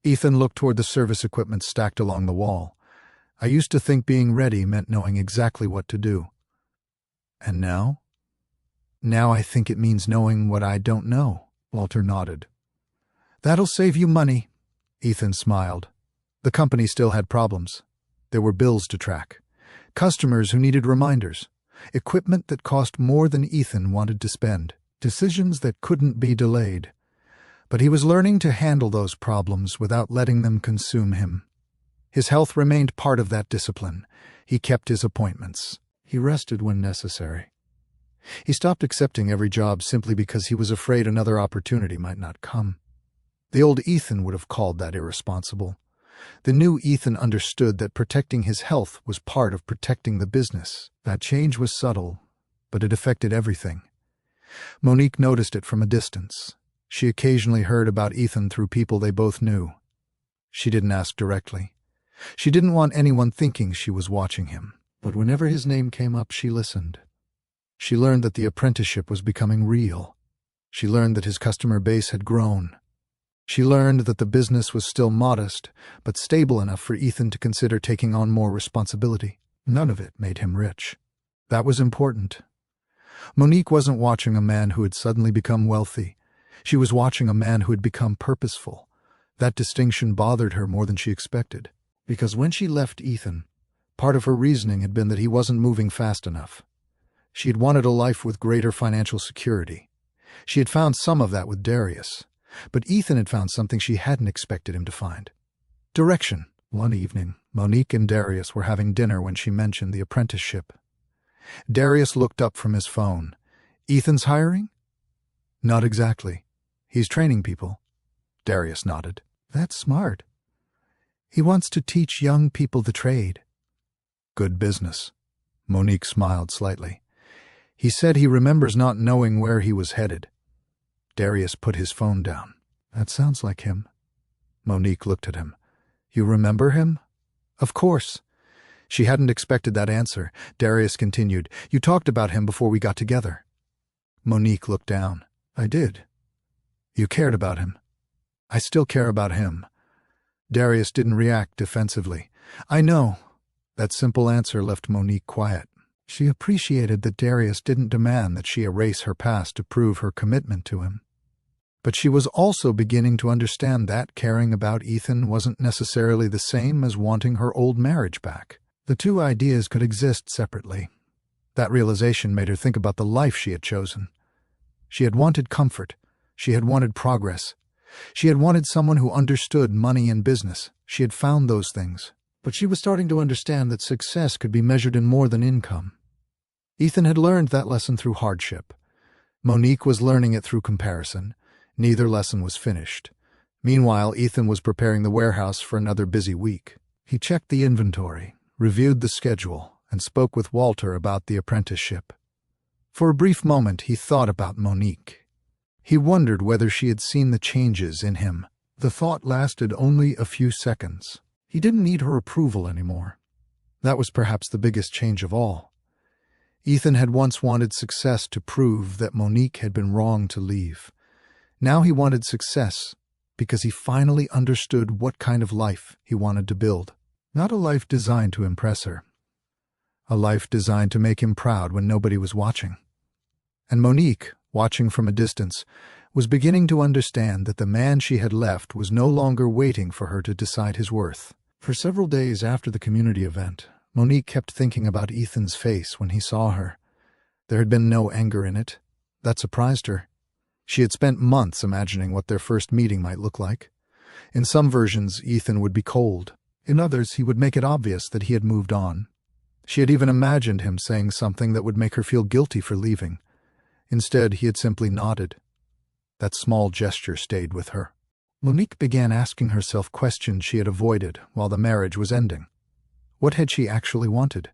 Ethan looked toward the service equipment stacked along the wall. "I used to think being ready meant knowing exactly what to do." "And now?" "Now I think it means knowing what I don't know," Walter nodded. "That'll save you money." Ethan smiled. The company still had problems. There were bills to track, customers who needed reminders, equipment that cost more than Ethan wanted to spend, decisions that couldn't be delayed. But he was learning to handle those problems without letting them consume him. His health remained part of that discipline. He kept his appointments. He rested when necessary. He stopped accepting every job simply because he was afraid another opportunity might not come. The old Ethan would have called that irresponsible. The new Ethan understood that protecting his health was part of protecting the business. That change was subtle, but it affected everything. Monique noticed it from a distance. She occasionally heard about Ethan through people they both knew. She didn't ask directly. She didn't want anyone thinking she was watching him. But whenever his name came up, she listened. She learned that the apprenticeship was becoming real. She learned that his customer base had grown. She learned that the business was still modest, but stable enough for Ethan to consider taking on more responsibility. None of it made him rich. That was important. Monique wasn't watching a man who had suddenly become wealthy. She was watching a man who had become purposeful. That distinction bothered her more than she expected. Because when she left Ethan, part of her reasoning had been that he wasn't moving fast enough. She had wanted a life with greater financial security. She had found some of that with Darius, but Ethan had found something she hadn't expected him to find. Direction. One evening, Monique and Darius were having dinner when she mentioned the apprenticeship. Darius looked up from his phone. Ethan's hiring? Not exactly. He's training people. Darius nodded. That's smart. He wants to teach young people the trade. Good business. Monique smiled slightly. He said he remembers not knowing where he was headed. Darius put his phone down. That sounds like him. Monique looked at him. You remember him? Of course. She hadn't expected that answer. Darius continued. You talked about him before we got together. Monique looked down. I did. You cared about him. I still care about him. Darius didn't react defensively. I know. That simple answer left Monique quiet. She appreciated that Darius didn't demand that she erase her past to prove her commitment to him. But she was also beginning to understand that caring about Ethan wasn't necessarily the same as wanting her old marriage back. The two ideas could exist separately. That realization made her think about the life she had chosen. She had wanted comfort. She had wanted progress. She had wanted someone who understood money and business. She had found those things. But she was starting to understand that success could be measured in more than income. Ethan had learned that lesson through hardship. Monique was learning it through comparison. Neither lesson was finished. Meanwhile, Ethan was preparing the warehouse for another busy week. He checked the inventory, reviewed the schedule, and spoke with Walter about the apprenticeship. For a brief moment, he thought about Monique. He wondered whether she had seen the changes in him. The thought lasted only a few seconds. He didn't need her approval anymore. That was perhaps the biggest change of all. Ethan had once wanted success to prove that Monique had been wrong to leave. Now he wanted success because he finally understood what kind of life he wanted to build. Not a life designed to impress her. A life designed to make him proud when nobody was watching. And Monique, watching from a distance, was beginning to understand that the man she had left was no longer waiting for her to decide his worth. For several days after the community event, Monique kept thinking about Ethan's face when he saw her. There had been no anger in it. That surprised her. She had spent months imagining what their first meeting might look like. In some versions, Ethan would be cold. In others, he would make it obvious that he had moved on. She had even imagined him saying something that would make her feel guilty for leaving. Instead, he had simply nodded. That small gesture stayed with her. Monique began asking herself questions she had avoided while the marriage was ending. What had she actually wanted?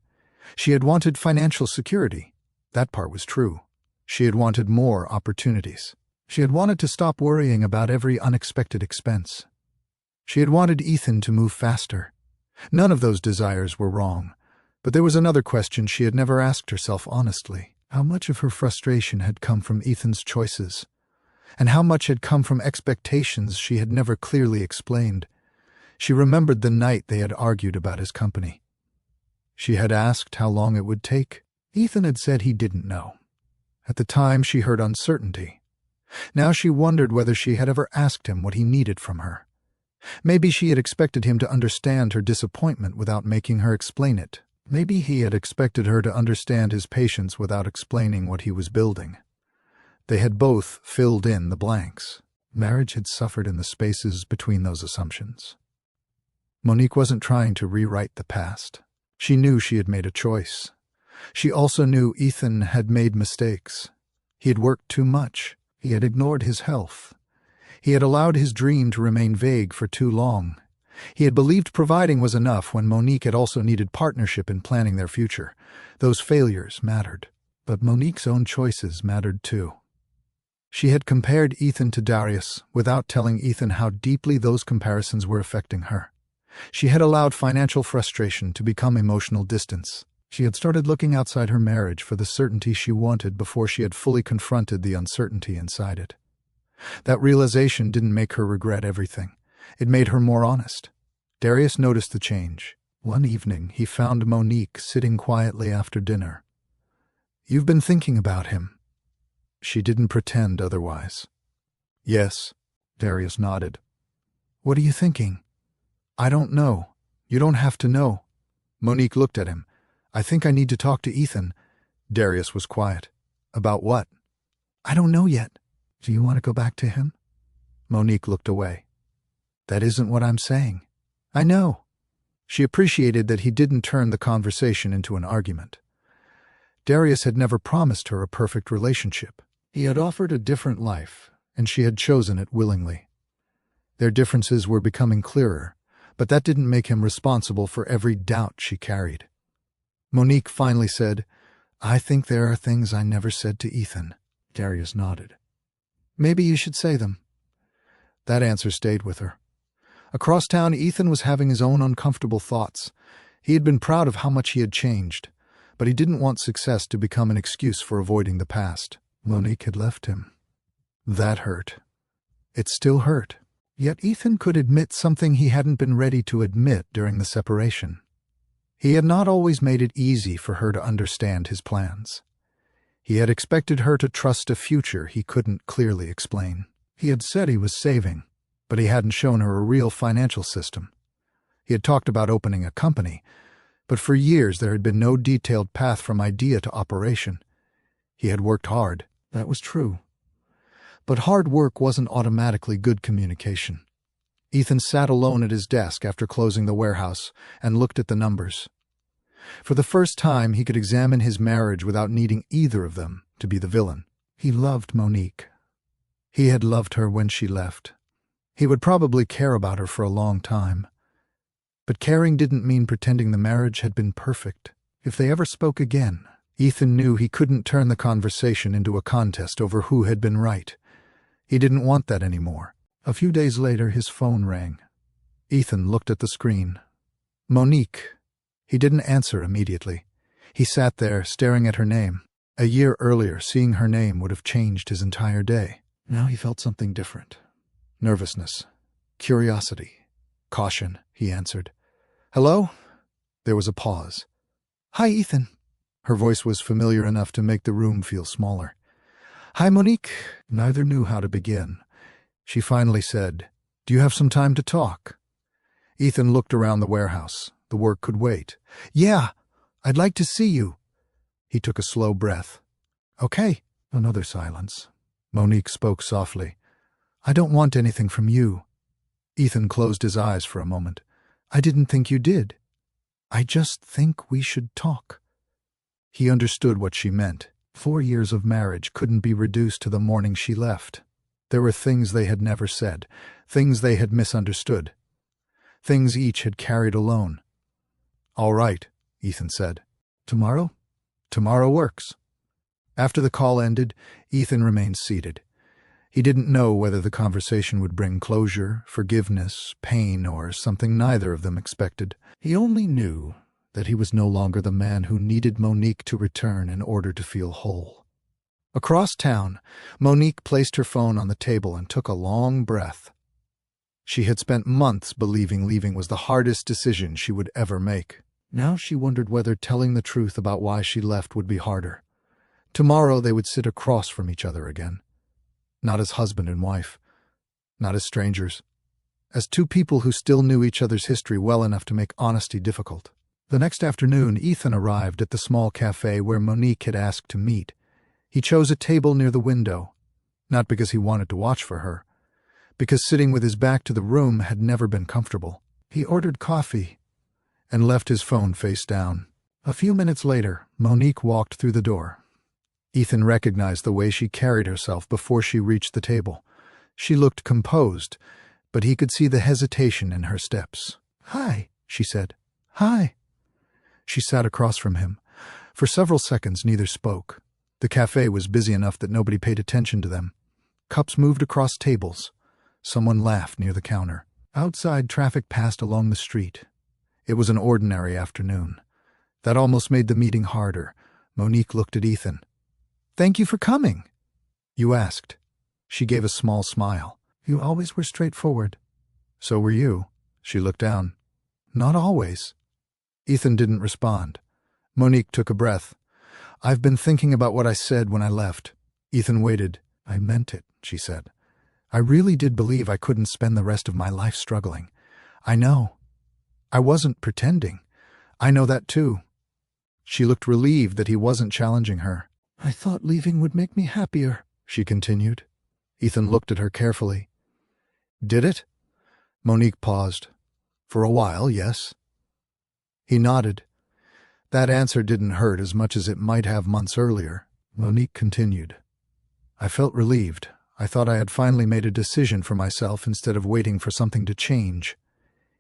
She had wanted financial security. That part was true. She had wanted more opportunities. She had wanted to stop worrying about every unexpected expense. She had wanted Ethan to move faster. None of those desires were wrong, but there was another question she had never asked herself honestly. How much of her frustration had come from Ethan's choices? And how much had come from expectations she had never clearly explained? She remembered the night they had argued about his company. She had asked how long it would take. Ethan had said he didn't know. At the time, she heard uncertainty. Now she wondered whether she had ever asked him what he needed from her. Maybe she had expected him to understand her disappointment without making her explain it. Maybe he had expected her to understand his patience without explaining what he was building. They had both filled in the blanks. Marriage had suffered in the spaces between those assumptions. Monique wasn't trying to rewrite the past. She knew she had made a choice. She also knew Ethan had made mistakes. He had worked too much. He had ignored his health. He had allowed his dream to remain vague for too long. He had believed providing was enough when Monique had also needed partnership in planning their future. Those failures mattered. But Monique's own choices mattered too. She had compared Ethan to Darius without telling Ethan how deeply those comparisons were affecting her. She had allowed financial frustration to become emotional distance. She had started looking outside her marriage for the certainty she wanted before she had fully confronted the uncertainty inside it. That realization didn't make her regret everything. It made her more honest. Darius noticed the change. One evening, he found Monique sitting quietly after dinner. "You've been thinking about him." She didn't pretend otherwise. "Yes," Darius nodded. "What are you thinking?" "I don't know. You don't have to know." Monique looked at him. "I think I need to talk to Ethan." Darius was quiet. "About what?" "I don't know yet." "Do you want to go back to him?" Monique looked away. "That isn't what I'm saying." "I know." She appreciated that he didn't turn the conversation into an argument. Darius had never promised her a perfect relationship. He had offered a different life, and she had chosen it willingly. Their differences were becoming clearer, but that didn't make him responsible for every doubt she carried. Monique finally said, "I think there are things I never said to Ethan." Darius nodded. "Maybe you should say them." That answer stayed with her. Across town, Ethan was having his own uncomfortable thoughts. He had been proud of how much he had changed, but he didn't want success to become an excuse for avoiding the past. Monique had left him. That hurt. It still hurt. Yet Ethan could admit something he hadn't been ready to admit during the separation. He had not always made it easy for her to understand his plans. He had expected her to trust a future he couldn't clearly explain. He had said he was saving, but he hadn't shown her a real financial system. He had talked about opening a company, but for years there had been no detailed path from idea to operation. He had worked hard, that was true. But hard work wasn't automatically good communication. Ethan sat alone at his desk after closing the warehouse and looked at the numbers. For the first time, he could examine his marriage without needing either of them to be the villain. He loved Monique. He had loved her when she left. He would probably care about her for a long time. But caring didn't mean pretending the marriage had been perfect. If they ever spoke again, Ethan knew he couldn't turn the conversation into a contest over who had been right. He didn't want that anymore. A few days later, his phone rang. Ethan looked at the screen. Monique. He didn't answer immediately. He sat there, staring at her name. A year earlier, seeing her name would have changed his entire day. Now he felt something different. Nervousness. Curiosity. Caution, he answered. "Hello?" There was a pause. "Hi, Ethan." Her voice was familiar enough to make the room feel smaller. "Hi, Monique." Neither knew how to begin. She finally said, "Do you have some time to talk?" Ethan looked around the warehouse. The work could wait. "Yeah, I'd like to see you." He took a slow breath. "Okay." Another silence. Monique spoke softly. "I don't want anything from you." Ethan closed his eyes for a moment. "I didn't think you did. I just think we should talk." He understood what she meant. 4 years of marriage couldn't be reduced to the morning she left. There were things they had never said, things they had misunderstood, things each had carried alone. "All right," Ethan said. "Tomorrow?" "Tomorrow works." After the call ended, Ethan remained seated. He didn't know whether the conversation would bring closure, forgiveness, pain, or something neither of them expected. He only knew that he was no longer the man who needed Monique to return in order to feel whole. Across town, Monique placed her phone on the table and took a long breath. She had spent months believing leaving was the hardest decision she would ever make. Now she wondered whether telling the truth about why she left would be harder. Tomorrow they would sit across from each other again. Not as husband and wife. Not as strangers. As two people who still knew each other's history well enough to make honesty difficult. The next afternoon, Ethan arrived at the small cafe where Monique had asked to meet. He chose a table near the window, not because he wanted to watch for her, because sitting with his back to the room had never been comfortable. He ordered coffee and left his phone face down. A few minutes later, Monique walked through the door. Ethan recognized the way she carried herself before she reached the table. She looked composed, but he could see the hesitation in her steps. "Hi," she said. "Hi." She sat across from him. For several seconds, neither spoke. The cafe was busy enough that nobody paid attention to them. Cups moved across tables. Someone laughed near the counter. Outside, traffic passed along the street. It was an ordinary afternoon. That almost made the meeting harder. Monique looked at Ethan. "Thank you for coming." "You asked." She gave a small smile. "You always were straightforward." "So were you." She looked down. "Not always." Ethan didn't respond. Monique took a breath. "I've been thinking about what I said when I left." Ethan waited. "I meant it," she said. "I really did believe I couldn't spend the rest of my life struggling. I know. I wasn't pretending. I know that too." She looked relieved that he wasn't challenging her. "I thought leaving would make me happier," she continued. Ethan looked at her carefully. "Did it?" Monique paused. "For a while, yes." He nodded. That answer didn't hurt as much as it might have months earlier. Monique continued. "I felt relieved. I thought I had finally made a decision for myself instead of waiting for something to change."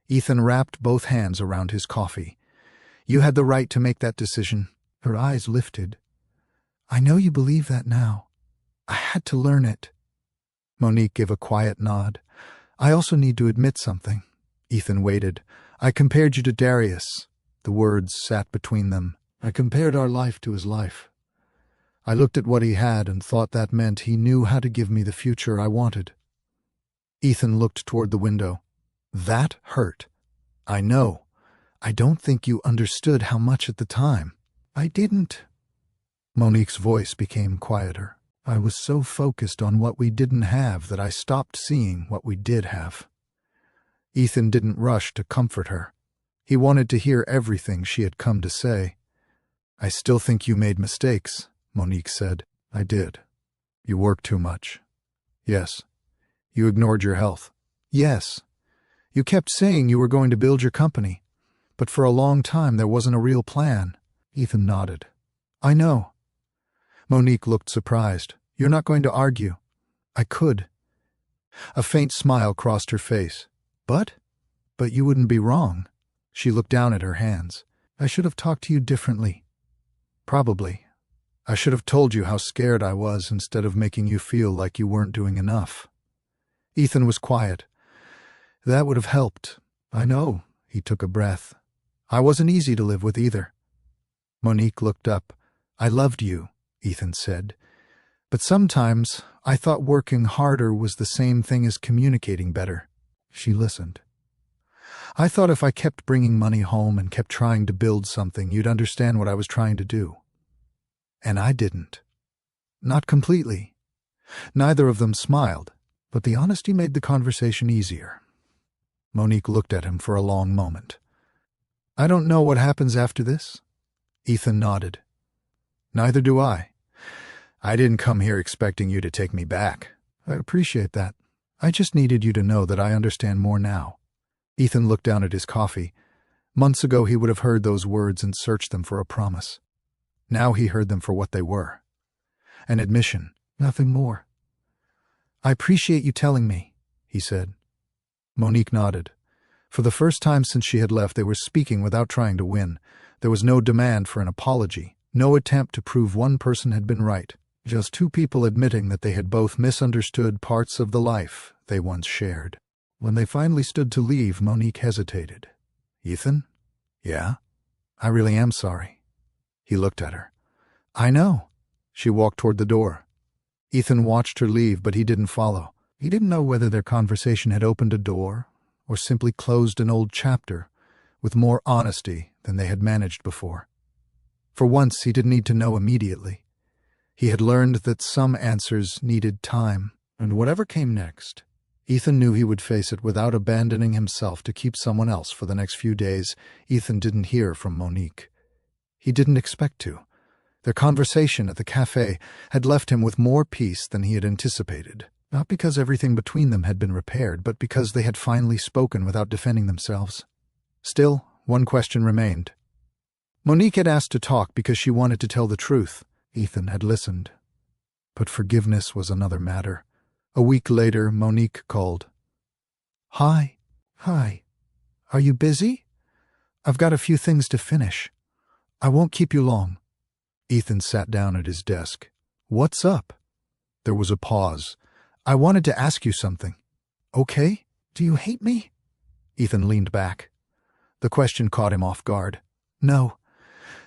Ethan wrapped both hands around his coffee. "You had the right to make that decision." Her eyes lifted. "I know you believe that now. I had to learn it." Monique gave a quiet nod. "I also need to admit something." Ethan waited. "I compared you to Darius." The words sat between them. "I compared our life to his life. I looked at what he had and thought that meant he knew how to give me the future I wanted." Ethan looked toward the window. "That hurt. I know. I don't think you understood how much at the time." "I didn't." Monique's voice became quieter. "I was so focused on what we didn't have that I stopped seeing what we did have." Ethan didn't rush to comfort her. He wanted to hear everything she had come to say. "I still think you made mistakes," Monique said. "I did. You worked too much." "Yes." "You ignored your health." "Yes." "You kept saying you were going to build your company, but for a long time there wasn't a real plan." Ethan nodded. "I know." Monique looked surprised. "You're not going to argue?" "I could." A faint smile crossed her face. But you wouldn't be wrong." She looked down at her hands. "I should have talked to you differently." "Probably. I should have told you how scared I was instead of making you feel like you weren't doing enough." Ethan was quiet. "That would have helped." "I know." He took a breath. "I wasn't easy to live with either." Monique looked up. "I loved you," Ethan said. "But sometimes I thought working harder was the same thing as communicating better." She listened. "I thought if I kept bringing money home and kept trying to build something, you'd understand what I was trying to do. And I didn't. Not completely." Neither of them smiled, but the honesty made the conversation easier. Monique looked at him for a long moment. "I don't know what happens after this." Ethan nodded. "Neither do I. I didn't come here expecting you to take me back." "I appreciate that. I just needed you to know that I understand more now." Ethan looked down at his coffee. Months ago he would have heard those words and searched them for a promise. Now he heard them for what they were. An admission, nothing more. "I appreciate you telling me," he said. Monique nodded. For the first time since she had left, they were speaking without trying to win. There was no demand for an apology, no attempt to prove one person had been right, just two people admitting that they had both misunderstood parts of the life they once shared. When they finally stood to leave, Monique hesitated. "Ethan?" "Yeah?" "I really am sorry." He looked at her. "I know." She walked toward the door. Ethan watched her leave, but he didn't follow. He didn't know whether their conversation had opened a door or simply closed an old chapter with more honesty than they had managed before. For once, he didn't need to know immediately. He had learned that some answers needed time, and whatever came next, Ethan knew he would face it without abandoning himself to keep someone else for the next few days. Ethan didn't hear from Monique. He didn't expect to. Their conversation at the cafe had left him with more peace than he had anticipated, not because everything between them had been repaired, but because they had finally spoken without defending themselves. Still, one question remained. Monique had asked to talk because she wanted to tell the truth. Ethan had listened. But forgiveness was another matter. A week later, Monique called. "Hi." "Hi. Are you busy?" "I've got a few things to finish. I won't keep you long." Ethan sat down at his desk. "What's up?" There was a pause. I wanted to ask you something. Okay? Do you hate me? Ethan leaned back. The question caught him off guard. No.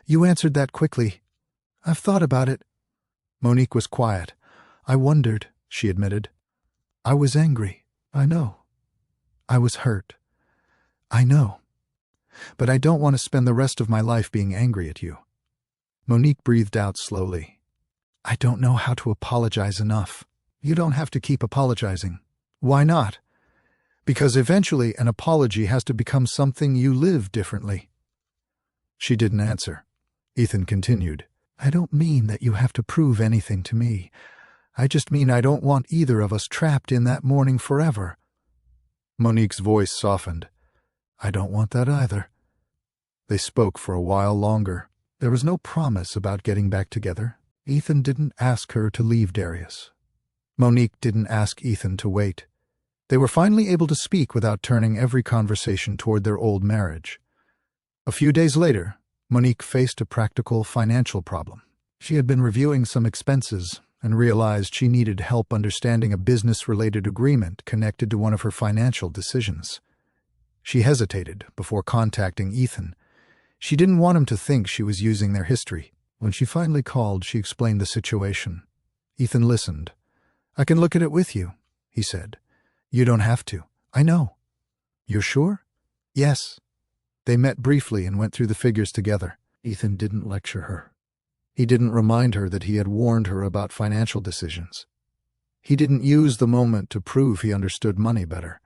You answered that quickly. I've thought about it. Monique was quiet. I wondered, she admitted. I was angry. I know. I was hurt. I know. But I don't want to spend the rest of my life being angry at you. Monique breathed out slowly. I don't know how to apologize enough. You don't have to keep apologizing. Why not? Because eventually an apology has to become something you live differently. She didn't answer. Ethan continued. I don't mean that you have to prove anything to me. I just mean I don't want either of us trapped in that morning forever. Monique's voice softened. I don't want that either. They spoke for a while longer. There was no promise about getting back together. Ethan didn't ask her to leave Darius. Monique didn't ask Ethan to wait. They were finally able to speak without turning every conversation toward their old marriage. A few days later, Monique faced a practical financial problem. She had been reviewing some expenses and realized she needed help understanding a business-related agreement connected to one of her financial decisions. She hesitated before contacting Ethan. She didn't want him to think she was using their history. When she finally called, she explained the situation. Ethan listened. I can look at it with you, he said. You don't have to. I know. You're sure? Yes. They met briefly and went through the figures together. Ethan didn't lecture her. He didn't remind her that he had warned her about financial decisions. He didn't use the moment to prove he understood money better.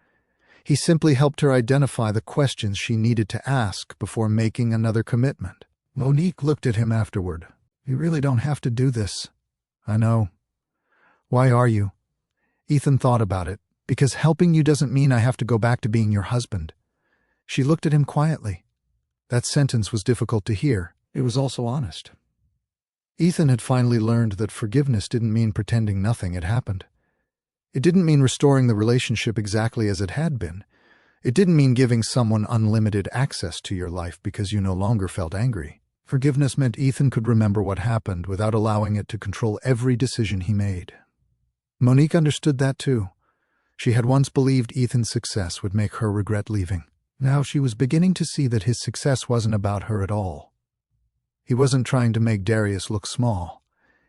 He simply helped her identify the questions she needed to ask before making another commitment. Monique looked at him afterward. You really don't have to do this. I know. Why are you? Ethan thought about it. Because helping you doesn't mean I have to go back to being your husband. She looked at him quietly. That sentence was difficult to hear. It was also honest. Ethan had finally learned that forgiveness didn't mean pretending nothing had happened. It didn't mean restoring the relationship exactly as it had been. It didn't mean giving someone unlimited access to your life because you no longer felt angry. Forgiveness meant Ethan could remember what happened without allowing it to control every decision he made. Monique understood that too. She had once believed Ethan's success would make her regret leaving. Now she was beginning to see that his success wasn't about her at all. He wasn't trying to make Darius look small.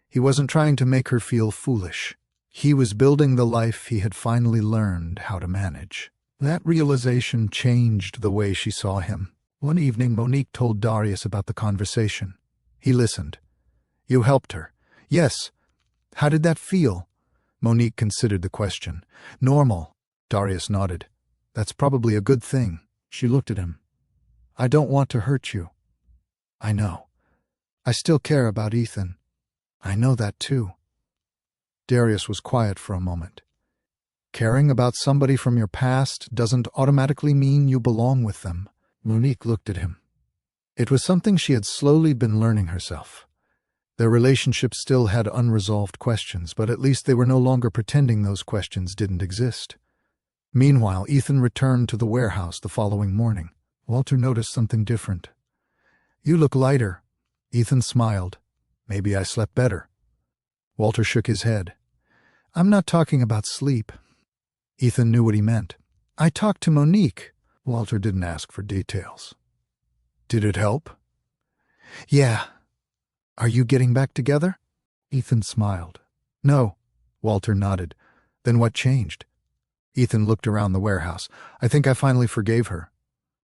He wasn't trying to make her feel foolish. He was building the life he had finally learned how to manage. That realization changed the way she saw him. One evening, Monique told Darius about the conversation. He listened. You helped her. Yes. How did that feel? Monique considered the question. Normal. Darius nodded. That's probably a good thing. She looked at him. I don't want to hurt you. I know. I still care about Ethan. I know that too. Darius was quiet for a moment. Caring about somebody from your past doesn't automatically mean you belong with them. Monique looked at him. It was something she had slowly been learning herself. Their relationship still had unresolved questions, but at least they were no longer pretending those questions didn't exist. Meanwhile, Ethan returned to the warehouse the following morning. Walter noticed something different. You look lighter. Ethan smiled. Maybe I slept better. Walter shook his head. I'm not talking about sleep. Ethan knew what he meant. I talked to Monique. Walter didn't ask for details. Did it help? Yeah. Are you getting back together? Ethan smiled. No. Walter nodded. Then what changed? Ethan looked around the warehouse. I think I finally forgave her.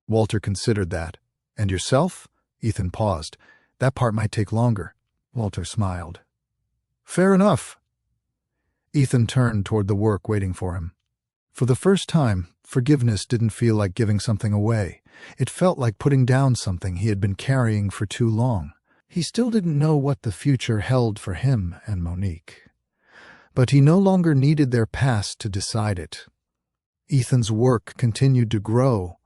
Walter considered that. And yourself? Ethan paused. That part might take longer. Walter smiled. Fair enough. Ethan turned toward the work waiting for him. For the first time, forgiveness didn't feel like giving something away. It felt like putting down something he had been carrying for too long. He still didn't know what the future held for him and Monique. But he no longer needed their past to decide it. Ethan's work continued to grow,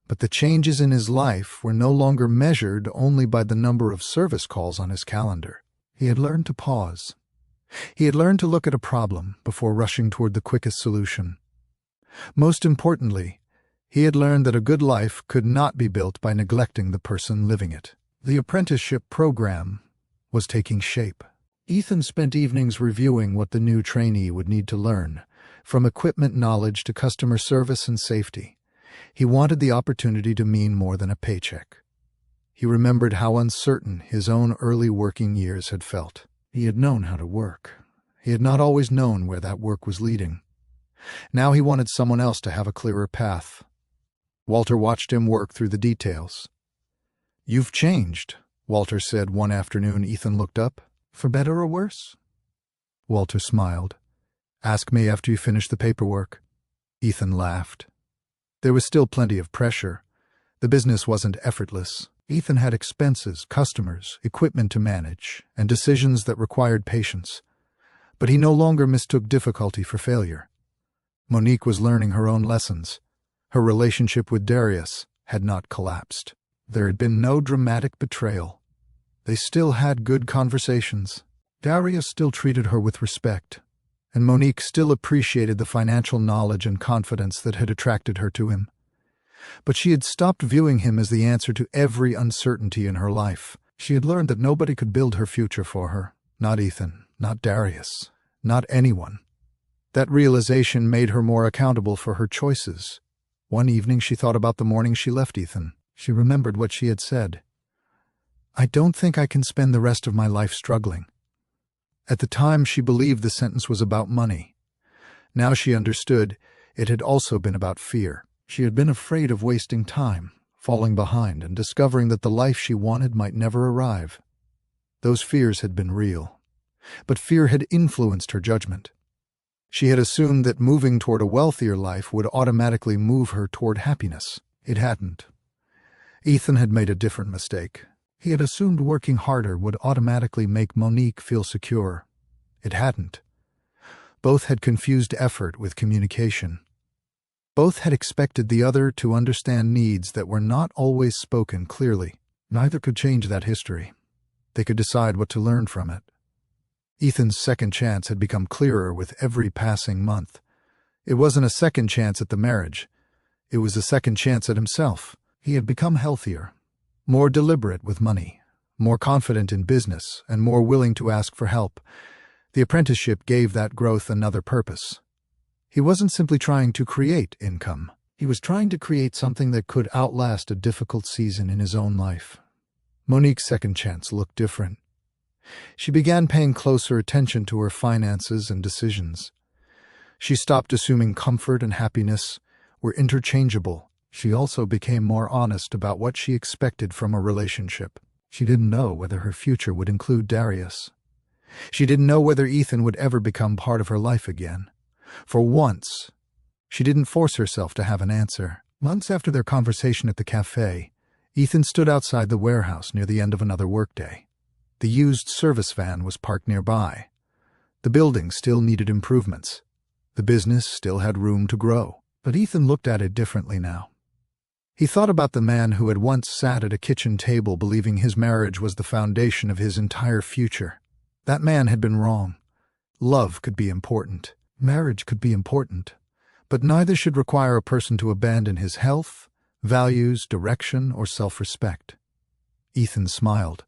but the changes in his life were no longer measured only by the number of service calls on his calendar. He had learned to pause. He had learned to look at a problem before rushing toward the quickest solution. Most importantly, he had learned that a good life could not be built by neglecting the person living it. The apprenticeship program was taking shape. Ethan spent evenings reviewing what the new trainee would need to learn, From equipment knowledge to customer service and safety, he wanted the opportunity to mean more than a paycheck. He remembered how uncertain his own early working years had felt. He had known how to work. He had not always known where that work was leading. Now he wanted someone else to have a clearer path. Walter watched him work through the details. "You've changed," Walter said one afternoon. Ethan looked up. "For better or worse?" Walter smiled. "Ask me after you finish the paperwork." Ethan laughed. There was still plenty of pressure. The business wasn't effortless. Ethan had expenses, customers, equipment to manage, and decisions that required patience. But he no longer mistook difficulty for failure. Monique was learning her own lessons. Her relationship with Darius had not collapsed. There had been no dramatic betrayal. They still had good conversations. Darius still treated her with respect, and Monique still appreciated the financial knowledge and confidence that had attracted her to him. But she had stopped viewing him as the answer to every uncertainty in her life. She had learned that nobody could build her future for her. Not Ethan, not Darius, not anyone. That realization made her more accountable for her choices. One evening she thought about the morning she left Ethan. She remembered what she had said. "I don't think I can spend the rest of my life struggling." At the time she believed the sentence was about money. Now she understood it had also been about fear. She had been afraid of wasting time, falling behind, and discovering that the life she wanted might never arrive. Those fears had been real, but fear had influenced her judgment. She had assumed that moving toward a wealthier life would automatically move her toward happiness. It hadn't. Ethan had made a different mistake. He had assumed working harder would automatically make Monique feel secure. It hadn't. Both had confused effort with communication. Both had expected the other to understand needs that were not always spoken clearly. Neither could change that history. They could decide what to learn from it. Ethan's second chance had become clearer with every passing month. It wasn't a second chance at the marriage. It was a second chance at himself. He had become healthier, more deliberate with money, more confident in business, and more willing to ask for help. The apprenticeship gave that growth another purpose. He wasn't simply trying to create income. He was trying to create something that could outlast a difficult season in his own life. Monique's second chance looked different. She began paying closer attention to her finances and decisions. She stopped assuming comfort and happiness were interchangeable. She also became more honest about what she expected from a relationship. She didn't know whether her future would include Darius. She didn't know whether Ethan would ever become part of her life again. For once, she didn't force herself to have an answer. Months after their conversation at the cafe, Ethan stood outside the warehouse near the end of another workday. The used service van was parked nearby. The building still needed improvements. The business still had room to grow. But Ethan looked at it differently now. He thought about the man who had once sat at a kitchen table believing his marriage was the foundation of his entire future. That man had been wrong. Love could be important. Marriage could be important, but neither should require a person to abandon his health, values, direction, or self-respect. Ethan smiled.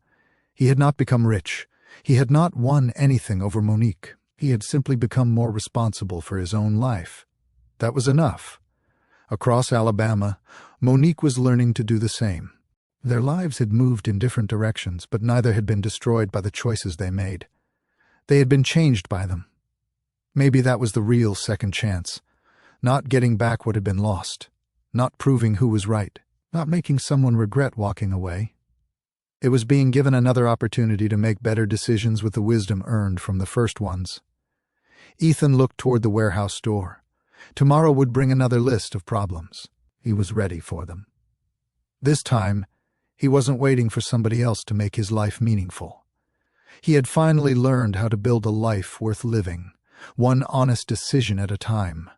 He had not become rich. He had not won anything over Monique. He had simply become more responsible for his own life. That was enough. Across Alabama, Monique was learning to do the same. Their lives had moved in different directions, but neither had been destroyed by the choices they made. They had been changed by them. Maybe that was the real second chance. Not getting back what had been lost. Not proving who was right. Not making someone regret walking away. It was being given another opportunity to make better decisions with the wisdom earned from the first ones. Ethan looked toward the warehouse door. Tomorrow would bring another list of problems. He was ready for them. This time, he wasn't waiting for somebody else to make his life meaningful. He had finally learned how to build a life worth living. One honest decision at a time.